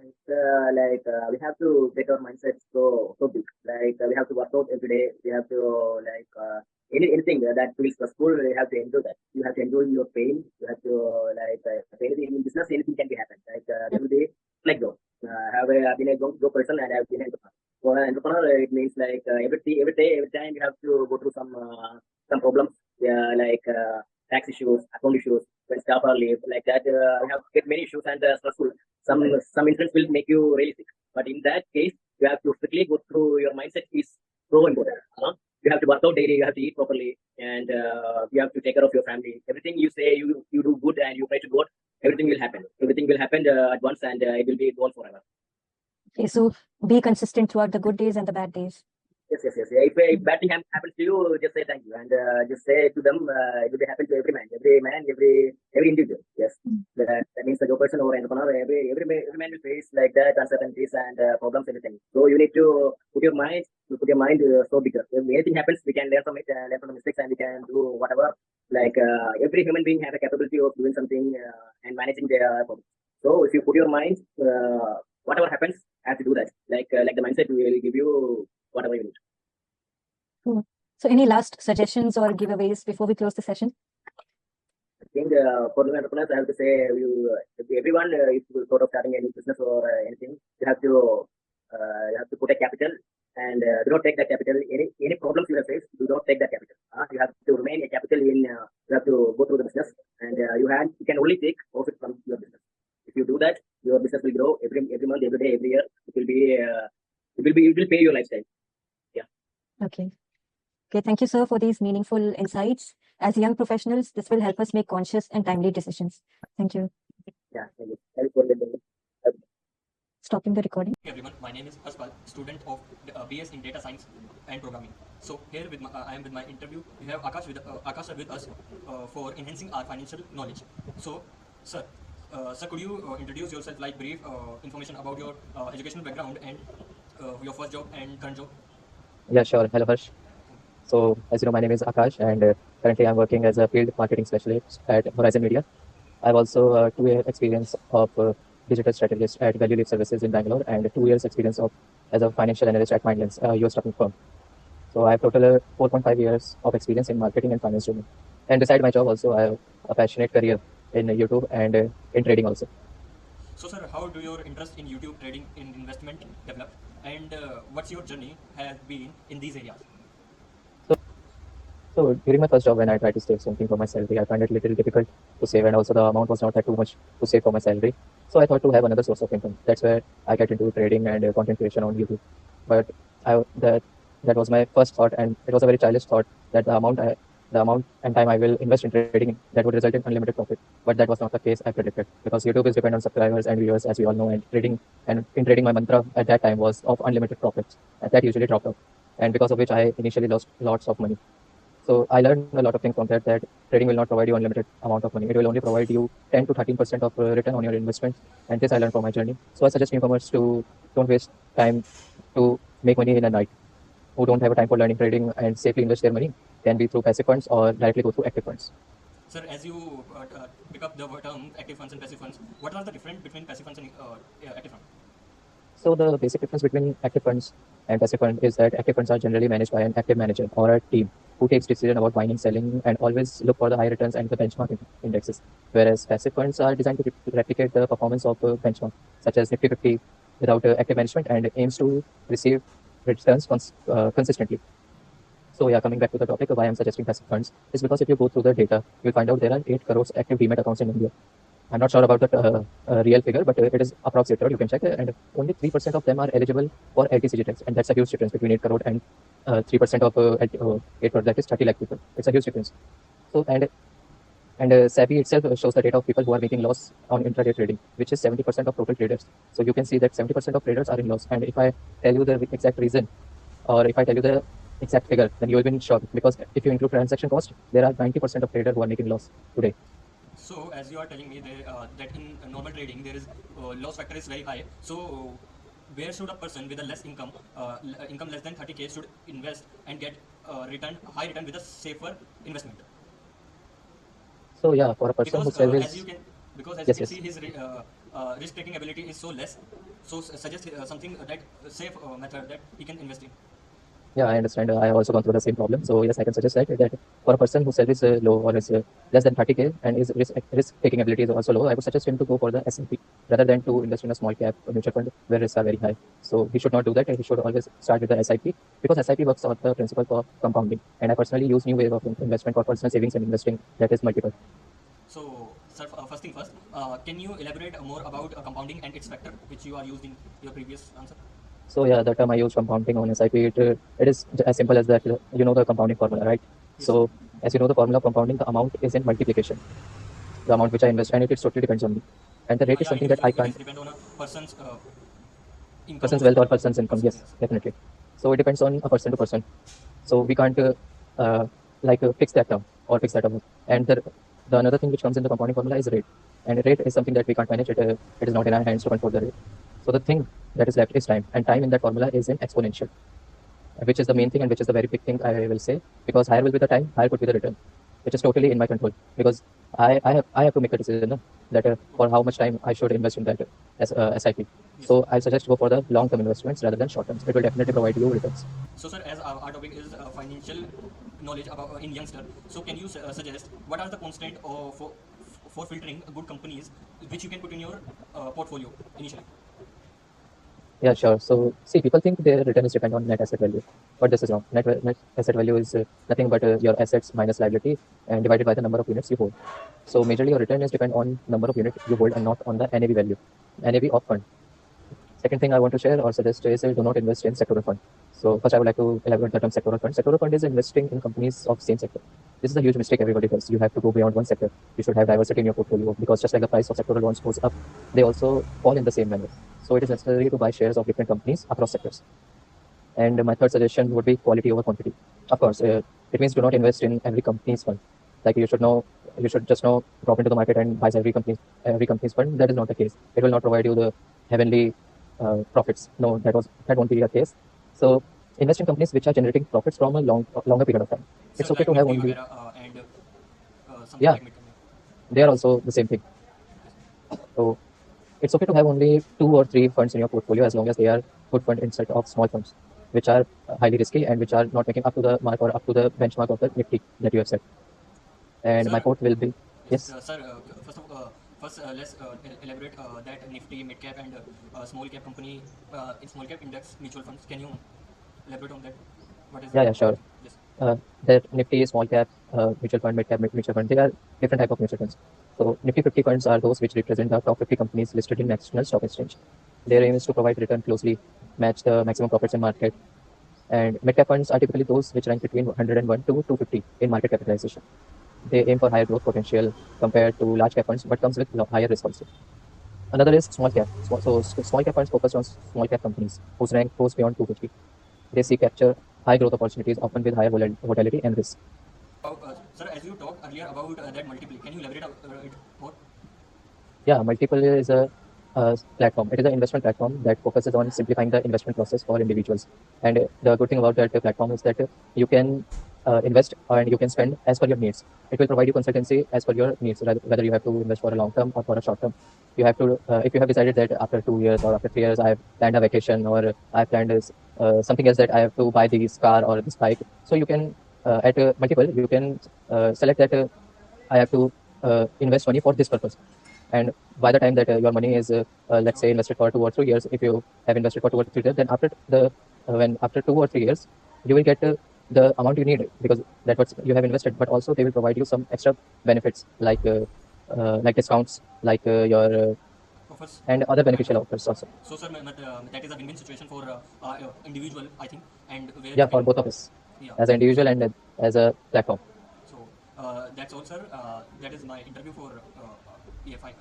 It's like we have to get our mindset so big. Like we have to work out every day. We have to like anything that feels stressful. We have to enjoy that. You have to enjoy your pain. You have to like anything in business, anything can be happen. Like there will be like go. I've been a go person and I've been an entrepreneur. For an entrepreneur, it means like every day, every time you have to go through some problems. Yeah, like tax issues, account issues, when staff are leave, like that. We have to get many issues and stressful. Some incidents will make you really sick. But in that case, you have to strictly go through your mindset is so important. You have to work out daily, you have to eat properly, and you have to take care of your family. Everything you say, you do good and you pray to God, everything will happen. Everything will happen at once and it will be gone forever. Okay, so be consistent throughout the good days and the bad days. Yes. If bad thing happens to you, just say thank you and just say to them, it will be happen to every man, every individual. Yes, that means the job person or entrepreneur, every man will face like that uncertainties and problems, everything. So you need to put your mind so bigger. If anything happens, we can learn from it, learn from the mistakes, and we can do whatever. Like every human being have a capability of doing something and managing their problems. So if you put your mind, whatever happens, have to do that. Like the mindset will give you whatever you need. Cool. So any last suggestions or giveaways before we close the session? I think for new entrepreneurs, I have to say, everyone, if you're sort of starting any business or anything, you have to put a capital and do not take that capital. Any problems you have faced, do not take that capital. You have to remain a capital in. You have to go through the business, and you can only take profit from your business. If you do that, your business will grow every month, every day, every year. It will pay your lifestyle. Okay. Thank you, sir, for these meaningful insights. As young professionals, this will help us make conscious and timely decisions. Thank you. Yeah, thank you. Thank you for listening. Stopping the recording. Hey everyone, my name is Haspal, student of BS in Data Science and Programming. So here I am with my interview. We have Akash sir with us for enhancing our financial knowledge. So, sir, could you introduce yourself, like brief information about your educational background and your first job and current job? Yeah, sure. Hello, Harsh. So, as you know, my name is Akash, and currently I'm working as a field marketing specialist at Horizon Media. I have also 2 year experience of digital strategist at Value Leap Services in Bangalore, and 2 years experience as a financial analyst at Mindlands, US staffing firm. So I have total 4.5 years of experience in marketing and finance domain. And beside my job, also I have a passionate career in YouTube and in trading also. So, sir, how do your interest in YouTube, trading, in investment develop, and what's your journey has been in these areas? So during my first job, when I tried to save something for my salary, I found it a little difficult to save, and also the amount was not that too much to save for my salary. So I thought to have another source of income. That's where I get into trading and content creation on YouTube. But that was my first thought, and it was a very childish thought that the amount and time I will invest in trading, that would result in unlimited profit. But that was not the case I predicted, because YouTube is dependent on subscribers and viewers, as we all know. And in trading, my mantra at that time was of unlimited profits, and that usually dropped off, and because of which I initially lost lots of money. So I learned a lot of things from that trading will not provide you unlimited amount of money. It will only provide you 10 to 13% of return on your investment. And this I learned from my journey. So I suggest newcomers to don't waste time to make money in a night. Who don't have a time for learning trading and safely invest their money, can be through passive funds or directly go through active funds. Sir, as you pick up the term active funds and passive funds, what are the difference between passive funds and active funds? So the basic difference between active funds and passive fund is that active funds are generally managed by an active manager or a team who takes decision about buying and selling and always look for the high returns and the benchmark indexes. Whereas passive funds are designed to replicate the performance of a benchmark, such as Nifty 50, without active management, and aims to receive returns consistently. So yeah, coming back to the topic of why I'm suggesting passive funds is because if you go through the data, you'll find out there are 8 crores active Demat accounts in India. I'm not sure about the real figure, but it is approximate. You can check, and only 3% of them are eligible for LTCG tax, and that's a huge difference between 8 crore and 3% of 8 crore. That is 30 lakh people. It's a huge difference. So and SEBI itself shows the data of people who are making loss on intraday trading, which is 70% of total traders. So you can see that 70% of traders are in loss. And if I tell you the exact reason, or if I tell you the exact figure, then you will be in shock, because if you include transaction cost, there are 90% of traders who are making loss today. So, as you are telling me that in normal trading there is loss factor is very high. So, where should a person with a less income, income less than 30K, should invest and get high return with a safer investment? So yeah, for a person Because who sells, as you can yes, see, his risk taking ability is so less. So suggest something that safe method that he can invest in. Yeah, I understand. I have also gone through the same problem. So yes, I can suggest that for a person whose salary is low or is less than 30K and his risk-taking ability is also low, I would suggest him to go for the S&P rather than to invest in a small cap mutual fund where risks are very high. So he should not do that. He should always start with the SIP, because SIP works on the principle for compounding. And I personally use new wave of investment for personal savings and investing, that is multiple. So, sir, first thing first, can you elaborate more about compounding and its factor, which you are used in your previous answer? So yeah, the term I use, compounding on SIP, it is as simple as that. You know the compounding formula, right? Yes. So as you know the formula of compounding, the amount is in multiplication. The amount which I invest, and it totally depends on me. And the rate is something that I can't. It depend on a person's income. Person's wealth or person's income, yes, definitely. So it depends on a person to person. So we can't fix that term or fix that amount. And the another thing which comes in the compounding formula is rate. And rate is something that we can't manage. It is not in our hands to control the rate. So the thing that is left is time. And time in that formula is in exponential, which is the main thing and which is the very big thing I will say, because higher will be the time, higher could be the return, which is totally in my control, because I have to make a decision, no, that for how much time I should invest in that SIP. So I suggest go for the long-term investments rather than short-term. It will definitely provide you returns. So, sir, as our topic is financial knowledge about in youngster, so can you suggest what are the constant for filtering good companies which you can put in your portfolio initially? Yeah, sure. So see, people think their return is dependent on net asset value, but this is wrong. Net asset value is nothing but your assets minus liability and divided by the number of units you hold. So majorly your return is depend on number of units you hold and not on the NAV value, NAV of fund. Second thing I want to share or suggest is do not invest in sectoral fund. So first I would like to elaborate the term sectoral fund. Sectoral fund is investing in companies of same sector. This is a huge mistake everybody does. You have to go beyond one sector. You should have diversity in your portfolio, because just like the price of sectoral bonds goes up, they also fall in the same manner. So it is necessary to buy shares of different companies across sectors. And my third suggestion would be quality over quantity. Of course, it means do not invest in every company's fund. Like you should just know drop into the market and buy every company's fund. That is not the case. It will not provide you the heavenly profits. No, that won't be the case. So invest in companies which are generating profits from a longer period of time. It's okay to have only yeah, they are also the same thing. So it's okay to have only 2 or 3 funds in your portfolio as long as they are good fund instead of small funds, which are highly risky and which are not making up to the mark or up to the benchmark of the Nifty that you have set. And Sir, my quote will be yes. Sir, first let's elaborate that Nifty, mid cap, and small cap company, small cap index mutual funds. Can you elaborate on that? What is Yeah, sure. Yes. That Nifty, small cap, mutual fund, mid cap, mutual fund, they are different type of mutual funds. So Nifty 50 funds are those which represent the top 50 companies listed in National Stock Exchange. Their aim is to provide return closely match the maximum profits in market. And mid cap funds are typically those which rank between 101 to 250 in market capitalization. They aim for higher growth potential compared to large cap funds, but comes with higher risk also. Another is small cap. So small cap funds focus on small cap companies whose rank goes beyond 250. They seek capture high growth opportunities, often with higher volatility and risk. Sir, as you talked earlier about that multiple, can you elaborate it more? Yeah, multiple is a platform. It is an investment platform that focuses on simplifying the investment process for individuals. And the good thing about that platform is that you can invest and you can spend as per your needs. It will provide you consultancy as per your needs, whether you have to invest for a long term or for a short term. You have to, if you have decided that after 2 years or after 3 years I have planned a vacation, or I have planned something else, that I have to buy this car or this bike. So you can at multiple you can select that I have to invest money for this purpose. And by the time that your money is let's say invested for 2 or 3 years, if you have invested for 2 or 3 years, then after 2 or 3 years you will get the amount you need, because that's what you have invested. But also they will provide you some extra benefits like discounts, like your Offers and other beneficial offers also. So, sir, that is a win-win situation for individual, I think, and where Yeah, for both of us, yeah. as an individual and as a platform. So that's all, sir. That is my interview for EFI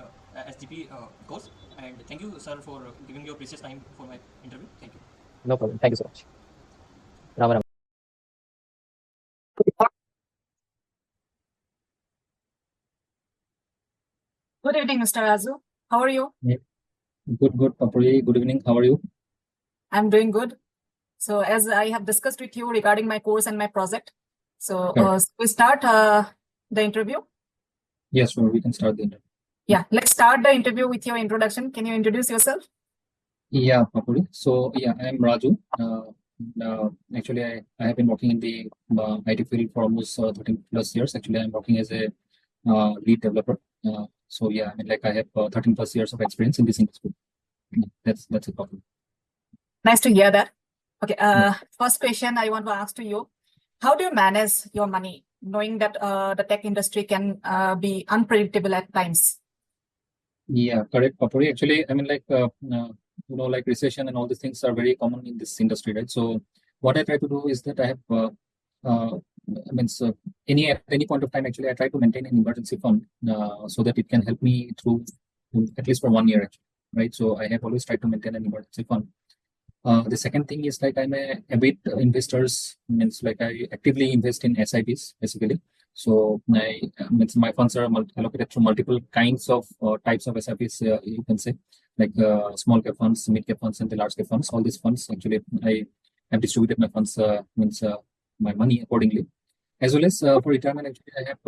SGP course, and thank you, sir, for giving your precious time for my interview. Thank you. No problem. Thank you so much. Rama Rama. Good evening, Mr. Razu. How are you? Yeah. Good, Papuri. Good evening. How are you? I'm doing good. So as I have discussed with you regarding my course and my project, so Correct. we start the interview. Yes, sure. We can start the interview. Yeah, let's start the interview with your introduction. Can you introduce yourself? Yeah, Papuri. So yeah, I'm Raju. Actually, I have been working in the IT field for almost 13 plus years. Actually, I'm working as a lead developer. So yeah, I mean, like I have 13 plus years of experience in this industry. That's it, Papuri. Nice to hear that. Okay. First question I want to ask to you: how do you manage your money, knowing that the tech industry can be unpredictable at times? Yeah, correct, Papuri. Actually, I mean, like like recession and all these things are very common in this industry, right? So what I try to do is that I have I mean, so at any point of time, actually, I try to maintain an emergency fund so that it can help me through at least for 1 year, actually, right? So I have always tried to maintain an emergency fund. The second thing is like I'm a bit investors, means like I actively invest in SIPs basically. So my funds are allocated to multiple kinds of types of SIPs. You can say like small cap funds, mid cap funds, and the large cap funds. All these funds actually I have distributed my funds my money accordingly. As well as for retirement, actually I have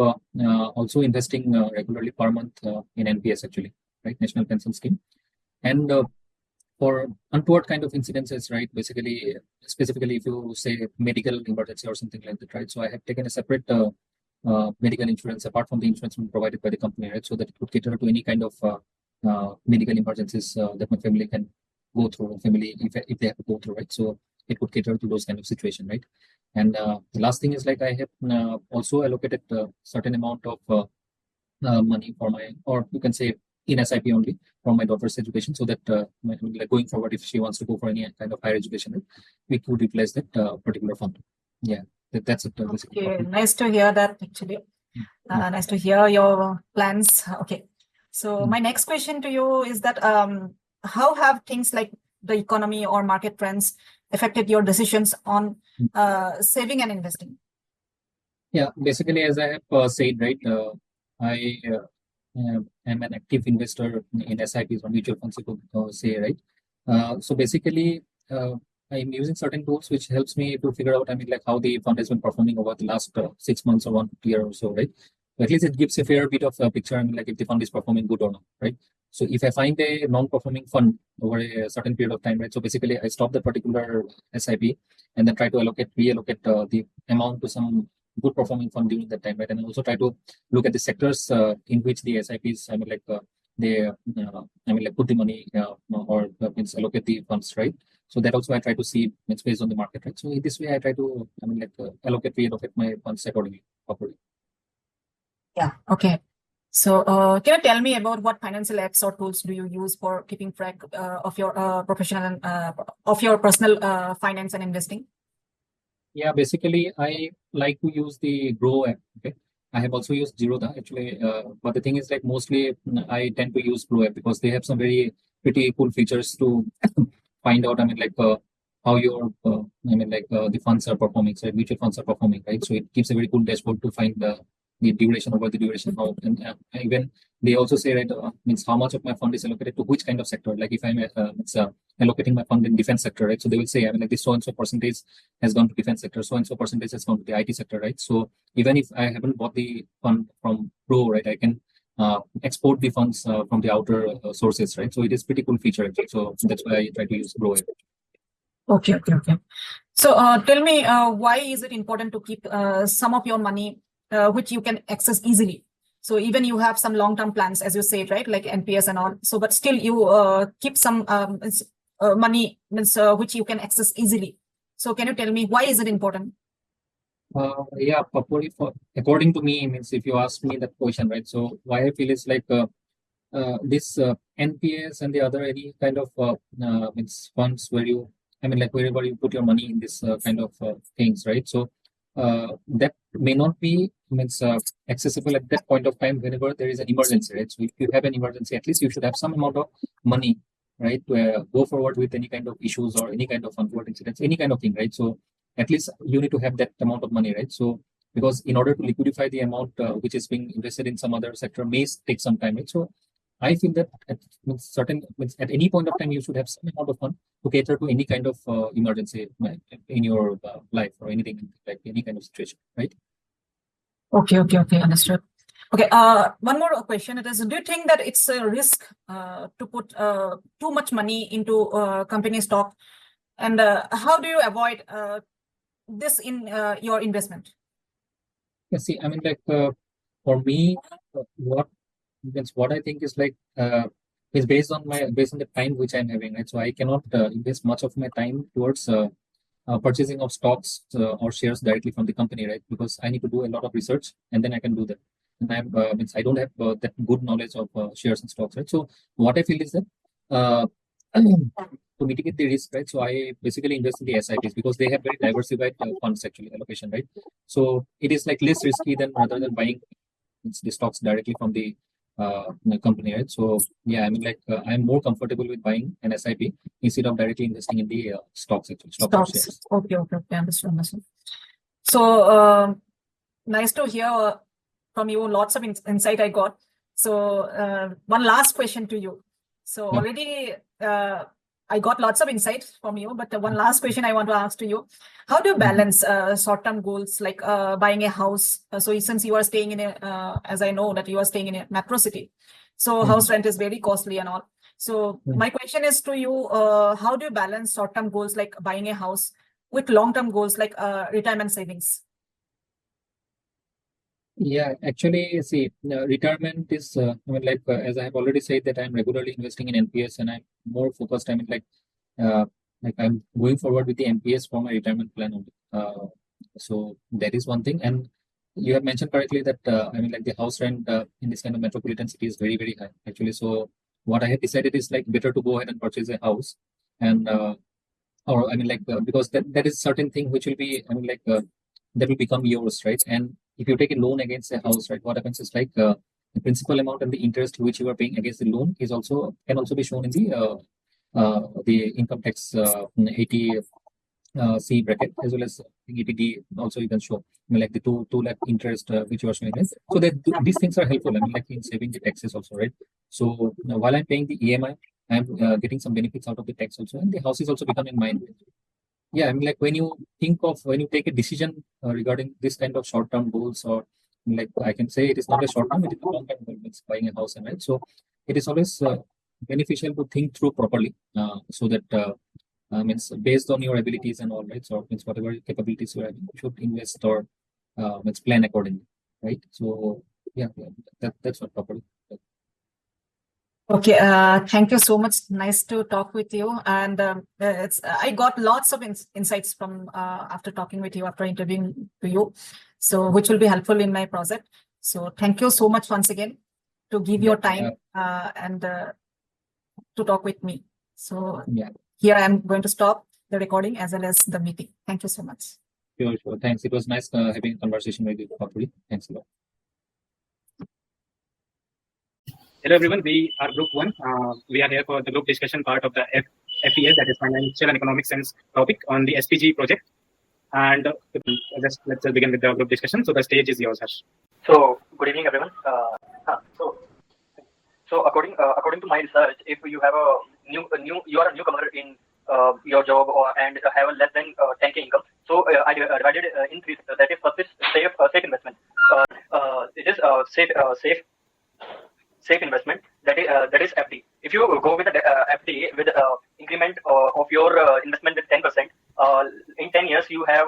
also investing regularly per month in NPS actually, right, National Pension Scheme, and for untoward kind of incidences, right? Basically, specifically if you say medical emergency or something like that, right? So I have taken a separate medical insurance apart from the insurance provided by the company, right? So that it could cater to any kind of medical emergencies that my family can go through, family if they have to go through, right? So it would cater to those kind of situation, right? And the last thing is like I have also allocated a certain amount of money for my, or you can say in SIP only for my daughter's education, so that like going forward, if she wants to go for any kind of higher education, we could replace that particular fund. Yeah, that's it. Basically. Okay, nice to hear that actually. Mm. Nice to hear your plans. Okay, so Mm. my next question to you is that how have things like the economy or market trends affected your decisions on saving and investing? Yeah, basically, as I have said, right, I am an active investor in SIPs or mutual funds, you could say, right. So basically, I'm using certain tools which helps me to figure out, I mean, like how the fund has been performing over the last 6 months or 1 year or so, right. At least it gives a fair bit of a picture, I mean, like if the fund is performing good or not, right. So if I find a non-performing fund over a certain period of time, right, so basically I stop the particular SIP and then try to reallocate the amount to some good performing fund during that time, right? And I also try to look at the sectors in which the SIPs, I mean, like they, I mean, like put the money or means allocate the funds, right? So that also I try to see it's based on the market, right? So in this way, I try to, I mean, like reallocate my funds accordingly, properly. Yeah. Okay. So can you tell me about what financial apps or tools do you use for keeping track of your professional of your personal finance and investing? Yeah, basically, I like to use the Grow app. Okay, I have also used Zerodha actually, but the thing is like mostly I tend to use Grow app because they have some very pretty cool features to find out. I mean, like how your the funds are performing, so mutual funds are performing, right? So it gives a very cool dashboard to find the duration over the duration. How and even they also say right means how much of my fund is allocated to which kind of sector. Like if I'm allocating my fund in defense sector, right? So they will say I mean like this so and so percentage has gone to defense sector, so and so percentage has gone to the IT sector, right? So even if I haven't bought the fund from Pro, right, I can export the funds from the outer sources, right? So it is pretty cool feature actually. So that's why I try to use Pro. Okay. So tell me, why is it important to keep some of your money which you can access easily? So even you have some long-term plans, as you said, right, like NPS and all. So, but still you keep some money which you can access easily. So can you tell me why is it important? Yeah, probably according to me, means if you ask me that question, right? So why I feel is like this NPS and the other any kind of means funds where you, I mean, like wherever you put your money in this kind of things, right? So that may not be means accessible at that point of time whenever there is an emergency, right? So if you have an emergency, at least you should have some amount of money, right, to go forward with any kind of issues or any kind of untoward incidents, any kind of thing, right? So at least you need to have that amount of money, right? So because in order to liquidify the amount which is being invested in some other sector may take some time, right? So I feel that at any point of time you should have some amount of fund to cater to any kind of emergency in your life or anything like any kind of situation, right? Okay, understood. Okay, one more question. It is, do you think that it's a risk to put too much money into company stock, and how do you avoid this in your investment? Yeah, see, I mean, like for me, what I think is like is based on the time which I'm having, right? So I cannot invest much of my time towards purchasing of stocks or shares directly from the company, right? Because I need to do a lot of research and then I can do that. And I don't have that good knowledge of shares and stocks, right? So what I feel is that to mitigate the risk, right? So I basically invest in the SIPs because they have very diversified funds actually allocation, right? So it is like less risky than rather than buying the stocks directly from the company, right? So yeah, I mean, like I'm more comfortable with buying an SIP instead of directly investing in the stocks, actually, stocks or shares. Okay, understood. So nice to hear from you. Lots of insight I got. So one last question to you. So already I got lots of insights from you, but one last question I want to ask to you: how do you balance short-term goals like buying a house? So since you are staying in a, as I know that you are staying in a metro city, so house rent is very costly and all. So my question is to you: how do you balance short-term goals like buying a house with long-term goals like retirement savings? Yeah, actually, see, retirement is, I mean, like, as I have already said, that I'm regularly investing in NPS and I'm more focused. I mean, like I'm going forward with the NPS for my retirement plan only. So that is one thing. And you have mentioned correctly that, I mean, like the house rent in this kind of metropolitan city is very, very high, actually. So what I have decided is like better to go ahead and purchase a house and, or I mean, like, because that is certain thing which will be, I mean, like, that will become yours, right? And if you take a loan against a house, right, what happens is like the principal amount and the interest which you are paying against the loan is also can also be shown in the income tax 80 C bracket, as well as ETD also you can show. I mean, like the 2 lakh interest which you are showing it. So that these things are helpful. I mean, like in saving the taxes also, right? So while I'm paying the EMI, I'm getting some benefits out of the tax also, and the house is also becoming mine. Yeah, I mean, like when you take a decision regarding this kind of short-term goals, or like I can say it is not a short-term, it is a long-term goal. It's buying a house, and right. So it is always beneficial to think through properly, so that means based on your abilities and all, right. So means whatever capabilities you have, you should invest or means plan accordingly, right. So yeah, that's what properly. Okay, thank you so much. Nice to talk with you. And I got lots of insights from after talking with you, after interviewing to you, so which will be helpful in my project. So thank you so much once again to give your time and to talk with me. So here I am going to stop the recording as well as the meeting. Thank you so much. Sure. Thanks. It was nice having a conversation with you, Papuri. Thanks a lot. Hello everyone, we are group 1. We are here for the group discussion part of the FES, that is Financial and Economic Sense topic on the SPG project. And let's just begin with the group discussion. So the stage is yours, Harsh. So good evening everyone. So according to my research, if you have you are a newcomer in your job and have a less than 10K income, so I divided in 3 sectors. That is, first is safe investment. It is safe investment, that is FD. If you go with the FD with increment of your investment with 10%, in 10 years you have,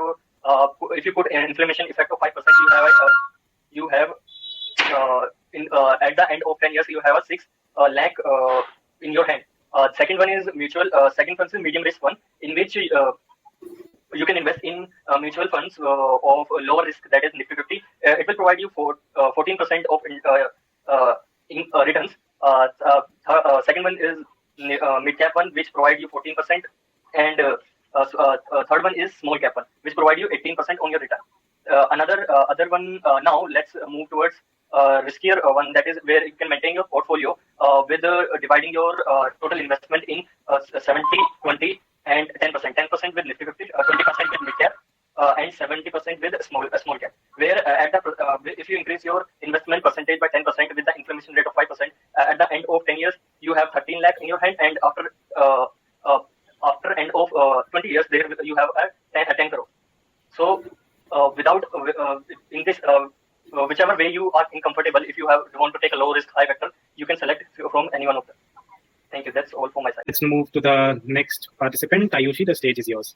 if you put an inflation effect of 5%, you have at the end of 10 years you have a 6 lakh in your hand. Second one is second one is medium risk one, in which you can invest in mutual funds of lower risk, that is Nifty 50. It will provide you 14% of returns. Second one is mid cap one, which provide you 14%, and third one is small cap one, which provide you 18% on your return. Other one, now let's move towards riskier one, that is where you can maintain your portfolio with dividing your total investment in 70, 20 and 10%. 10% with Nifty 50, 20% with mid cap, and 70% with small cap. Where if you increase your investment percentage by 10% with the inflation rate of 5%, at the end of 10 years you have 13 lakh in your hand, and after end of 20 years there you have a 10 crore. So in this whichever way you are comfortable, if you want to take a low risk high vector, you can select from any one of them. Thank you. That's all for my side. Let's move to the next participant. Ayushi, the stage is yours.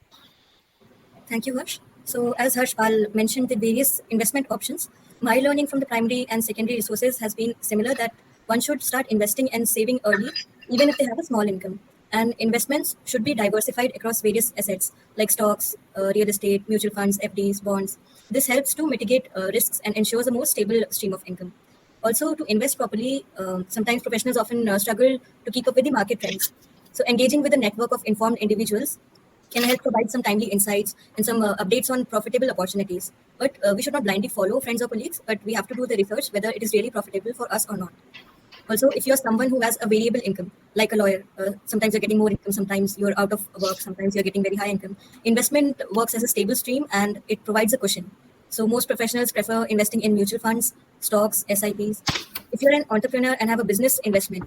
Thank you, Harsh. So as Harshpal mentioned the various investment options, my learning from the primary and secondary resources has been similar, that one should start investing and saving early, even if they have a small income. And investments should be diversified across various assets like stocks, real estate, mutual funds, FDs, bonds. This helps to mitigate risks and ensures a more stable stream of income. Also, to invest properly, sometimes professionals often struggle to keep up with the market trends. So engaging with a network of informed individuals can help provide some timely insights and some updates on profitable opportunities. But we should not blindly follow friends or colleagues, but we have to do the research whether it is really profitable for us or not. Also, if you're someone who has a variable income, like a lawyer, sometimes you're getting more income, sometimes you're out of work, sometimes you're getting very high income. Investment works as a stable stream and it provides a cushion. So most professionals prefer investing in mutual funds, stocks, SIPs. If you're an entrepreneur and have a business investment,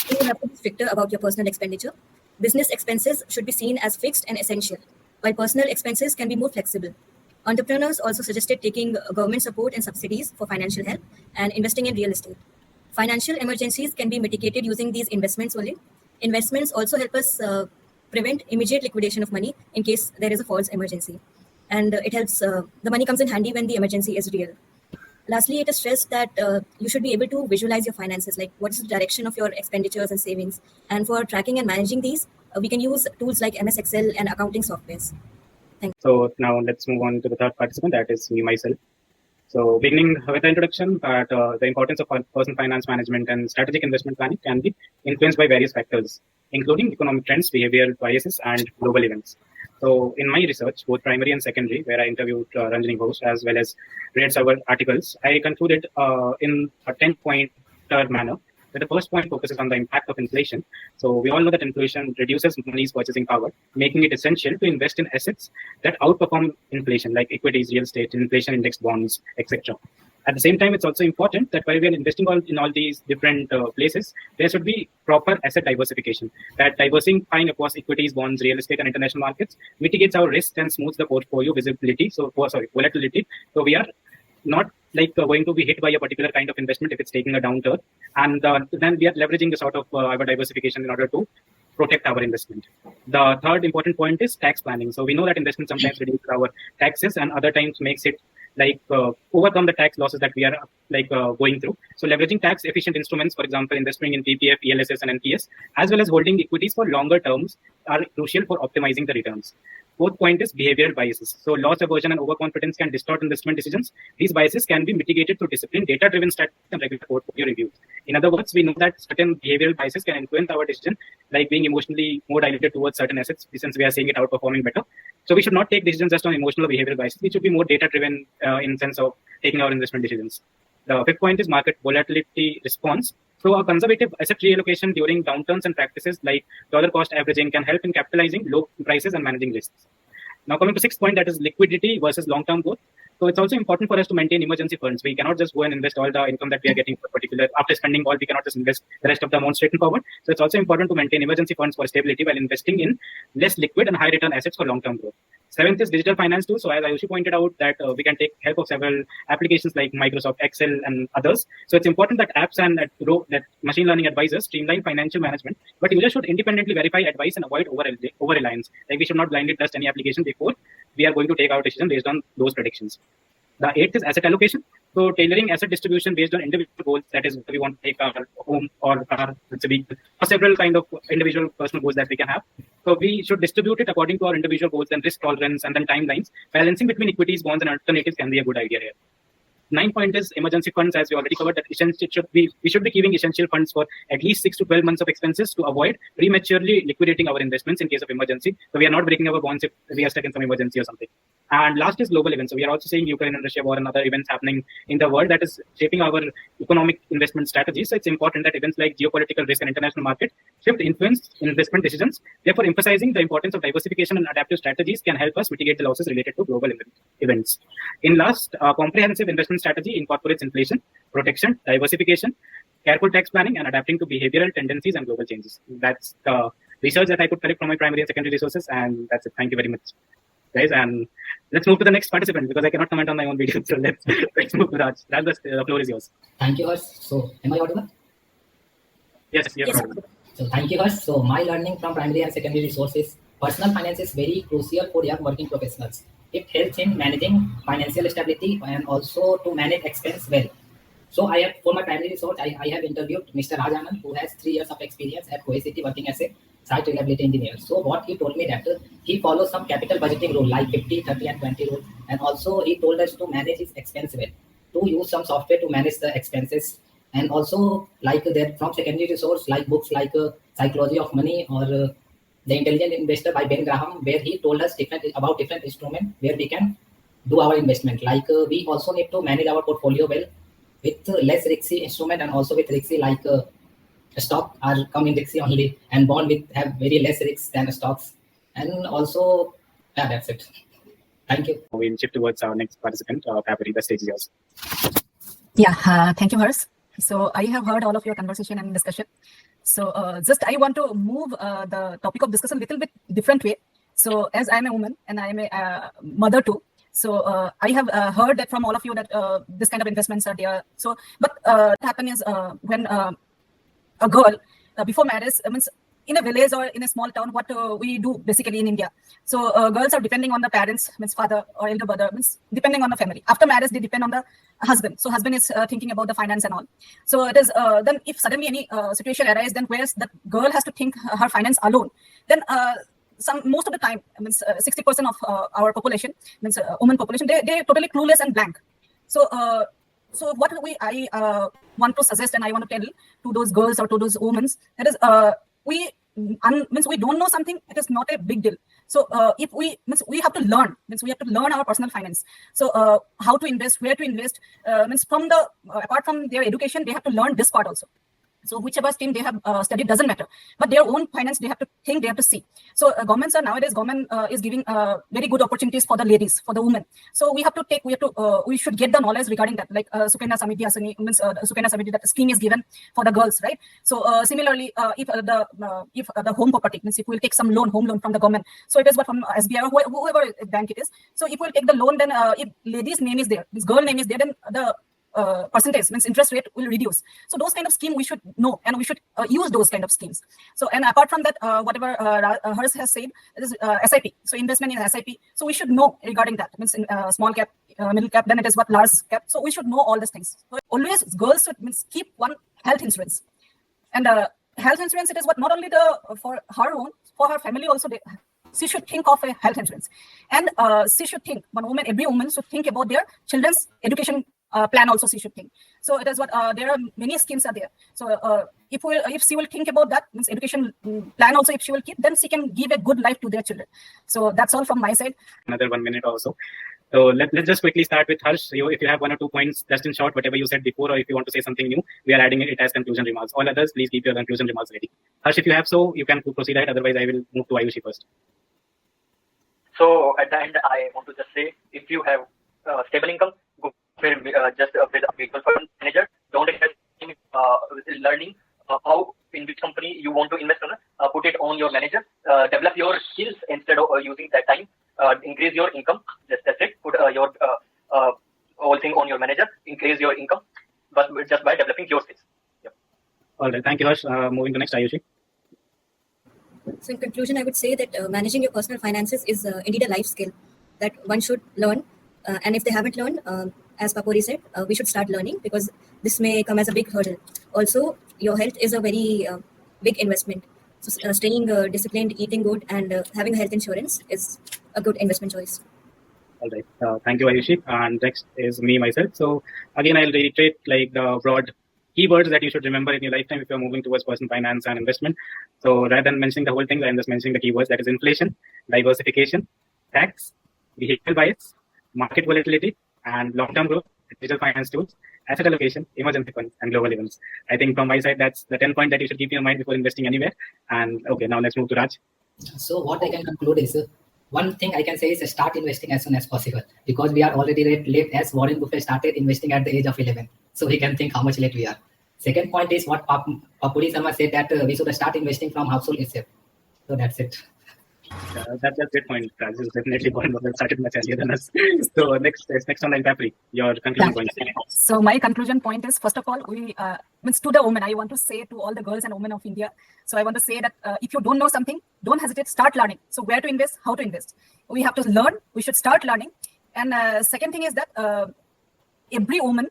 you have to be stricter about your personal expenditure. Business expenses should be seen as fixed and essential, while personal expenses can be more flexible. Entrepreneurs also suggested taking government support and subsidies for financial help and investing in real estate. Financial emergencies can be mitigated using these investments only. Investments also help us prevent immediate liquidation of money in case there is a false emergency. And it helps, the money comes in handy when the emergency is real. Lastly, it is stressed that you should be able to visualize your finances, like what is the direction of your expenditures and savings. And for tracking and managing these, we can use tools like MS Excel and accounting softwares. Thank you. So now let's move on to the third participant, that is me, myself. So beginning with the introduction, that the importance of personal finance management and strategic investment planning can be influenced by various factors, including economic trends, behavioral biases, and global events. So in my research, both primary and secondary, where I interviewed Ranjani Ghosh as well as read several articles, I concluded in a 10-pointer manner. But the first point focuses on the impact of inflation. So we all know that inflation reduces money's purchasing power, making it essential to invest in assets that outperform inflation, like equities, real estate, inflation-indexed bonds, etc. At the same time, it's also important that while we are investing in all these different places, there should be proper asset diversification. That diversifying across equities, bonds, real estate, and international markets mitigates our risk and smooths the portfolio volatility. So we are not going to be hit by a particular kind of investment if it's taking a downturn, and then we are leveraging the sort of our diversification in order to protect our investment. The third important point is tax planning. So we know that investment sometimes reduces our taxes and other times makes it overcome the tax losses that we are going through. So leveraging tax efficient instruments, for example, investing in PPF, ELSS, and NPS, as well as holding equities for longer terms are crucial for optimizing the returns. Fourth point is behavioral biases. So loss aversion and overconfidence can distort investment decisions. These biases can be mitigated through discipline, data-driven strategies, and regular portfolio reviews. In other words, we know that certain behavioral biases can influence our decision, like being emotionally more diluted towards certain assets, since we are seeing it outperforming better. So we should not take decisions just on emotional or behavioral biases. We should be more data-driven in sense of taking our investment decisions. The fifth point is market volatility response. So a conservative asset reallocation during downturns and practices like dollar cost averaging can help in capitalizing low prices and managing risks. Now coming to sixth point, that is liquidity versus long-term growth. So it's also important for us to maintain emergency funds. We cannot just go and invest all the income that we are getting for particular, after spending all, we cannot just invest the rest of the amount straight and forward. So it's also important to maintain emergency funds for stability while investing in less liquid and high return assets for long-term growth. Seventh is digital finance tools. So as Ayushi pointed out, that we can take help of several applications like Microsoft Excel and others. So it's important that apps and that machine learning advisors streamline financial management, but users should independently verify advice and avoid over-reliance. Like we should not blindly trust any application before we are going to take our decision based on those predictions. The eighth is asset allocation. So tailoring asset distribution based on individual goals, that is, we want to take our home or car, it's a vehicle, or several kind of individual personal goals that we can have. So we should distribute it according to our individual goals and risk tolerance and then timelines. Balancing between equities, bonds, and alternatives can be a good idea here. Ninth point is emergency funds, as we already covered, that we should be keeping essential funds for at least 6 to 12 months of expenses to avoid prematurely liquidating our investments in case of emergency. So we are not breaking our bonds if we are stuck in some emergency or something. And last is global events. So we are also seeing Ukraine and Russia war and other events happening in the world that is shaping our economic investment strategies. So it's important that events like geopolitical risk and international market shift influence investment decisions. Therefore, emphasizing the importance of diversification and adaptive strategies can help us mitigate the losses related to global events. In last, comprehensive investment strategy incorporates inflation, protection, diversification, careful tax planning, and adapting to behavioral tendencies and global changes. That's the research that I could collect from my primary and secondary resources, and that's it. Thank you very much, guys. And let's move to the next participant because I cannot comment on my own video. So let's move to Raj. Raj, the floor is yours. Thank you, Harsh. So, am I audible? Yes, you're audible. So, thank you, Harsh. So, my learning from primary and secondary resources, personal finance is very crucial for young working professionals. It helps in managing financial stability and also to manage expense well. So for my primary research, I have interviewed Mr. Raj Anand, who has 3 years of experience at Kuwait City working as a site reliability engineer. So what he told me that he follows some capital budgeting rule like 50, 30 and 20 rule. And also he told us to manage his expense well, to use some software to manage the expenses. And also like that from secondary resource, like books like Psychology of Money or The Intelligent Investor by Ben Graham, where he told us about different instruments where we can do our investment. Like we also need to manage our portfolio well with less risky instrument and also with risky like stock are come in risky only, and bond with have very less risks than stocks. And also, yeah, that's it. Thank you. We'll shift towards our next participant, Papari. The stage is yours. Yeah, thank you, Hers. So I have heard all of your conversation and discussion. So just I want to move the topic of discussion a little bit different way. So as I'm a woman and I'm a mother too, so I have heard that from all of you that this kind of investments are there. So, but what happen is when a girl before marriage means in a village or in a small town, what we do basically in India. So girls are depending on the parents, means father or elder brother, means depending on the family. After marriage, they depend on the husband. So husband is thinking about the finance and all. So it is then if suddenly any situation arises, then whereas the girl has to think her finance alone, then most of the time, means 60% of our population, means women population, they totally clueless and blank. So so what I want to suggest and I want to tell to those girls or to those women, that is means we don't know something, it is not a big deal. So if we means we have to learn, means we have to learn our personal finance. So how to invest, where to invest, means from the apart from their education, they have to learn this part also. So whichever stream they have studied doesn't matter, but their own finance they have to think, they have to see. So governments are nowadays, government is giving very good opportunities for the ladies, for the women. So we have to take, we should get the knowledge regarding that, like Sukanya Samriddhi Asani, means Sukanya Samriddhi, that scheme is given for the girls, right? So similarly, if the home property, means if we'll take some loan, home loan from the government, so it is what from SBI or whoever bank it is. So if we'll take the loan, then if lady's name is there, this girl name is there, then the percentage, means interest rate will reduce. So those kind of scheme we should know, and we should use those kind of schemes. So and apart from that, whatever Hers has said, it is SIP. So investment in SIP. So we should know regarding that, means in small cap, middle cap, then it is what large cap. So we should know all these things. So always girls should means keep one health insurance, and health insurance, it is what not only the for her own, for her family also. She should think of a health insurance, and she should think, one woman, every woman should think about their children's education plan also. She should think. So it is what there are many schemes are there. So if she will think about that, means education plan also, if she will keep, then she can give a good life to their children. So that's all from my side. Another 1 minute also. So let's just quickly start with Harsh. If you have 1 or 2 points, just in short, whatever you said before, or if you want to say something new, we are adding it as conclusion remarks. All others, please keep your conclusion remarks ready. Harsh, if you have, so you can proceed ahead. Otherwise, I will move to Ayushi first. So at the end, I want to just say, if you have stable income, go just with a mutual fund manager. Don't invest in learning how in which company you want to invest on. Put it on your manager. Develop your skills instead of using that time. Increase your income. That's it. Put your whole thing on your manager. Increase your income, but just by developing your skills. Yep. All right. Thank you, Harsh. Moving to next, Ayushi. So in conclusion, I would say that managing your personal finances is indeed a life skill that one should learn. And if they haven't learned, as Papuri said, we should start learning, because this may come as a big hurdle. Also, your health is a very big investment. So staying disciplined, eating good, and having a health insurance is a good investment choice. All right. Thank you, Ayushi. And next is me, myself. So again, I'll reiterate like the broad keywords that you should remember in your lifetime if you're moving towards personal finance and investment. So rather than mentioning the whole thing, I'm just mentioning the keywords. That is inflation, diversification, tax, behavioral bias, market volatility, and long-term growth, digital finance tools, asset allocation, emergency funds, and global events. I think from my side, that's the 10 point that you should keep in your mind before investing anywhere. And okay, now let's move to Raj. So what I can conclude is, one thing I can say is start investing as soon as possible, because we are already late, as Warren Buffett started investing at the age of 11. So we can think how much late we are. Second point is what Papuri Sharma said, that we should start investing from household itself. So that's it. That's a great point. Raj is definitely one that started much earlier than us. So next on the Papuri, your conclusion point. So my conclusion point is, first of all, we means to the women, I want to say to all the girls and women of India. So I want to say that if you don't know something, don't hesitate, start learning. So where to invest, how to invest. We have to learn. We should start learning. And second thing is that every woman,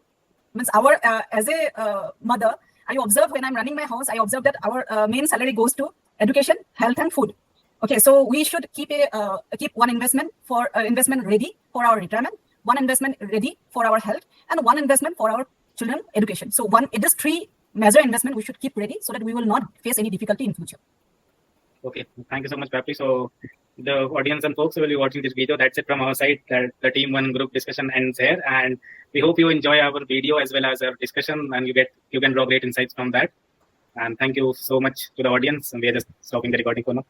means our as a mother, I observe when I'm running my house, I observe that our main salary goes to education, health, and food. Okay, so we should keep one investment for investment ready for our retirement, one investment ready for our health, and one investment for our children education. So it is 3 major investment we should keep ready, so that we will not face any difficulty in future. Okay, thank you so much, Papri. So the audience and folks who will be watching this video, that's it from our side. That the team 1 group discussion ends here, and we hope you enjoy our video as well as our discussion, and you can draw great insights from that. And thank you so much to the audience. We are just stopping the recording for now.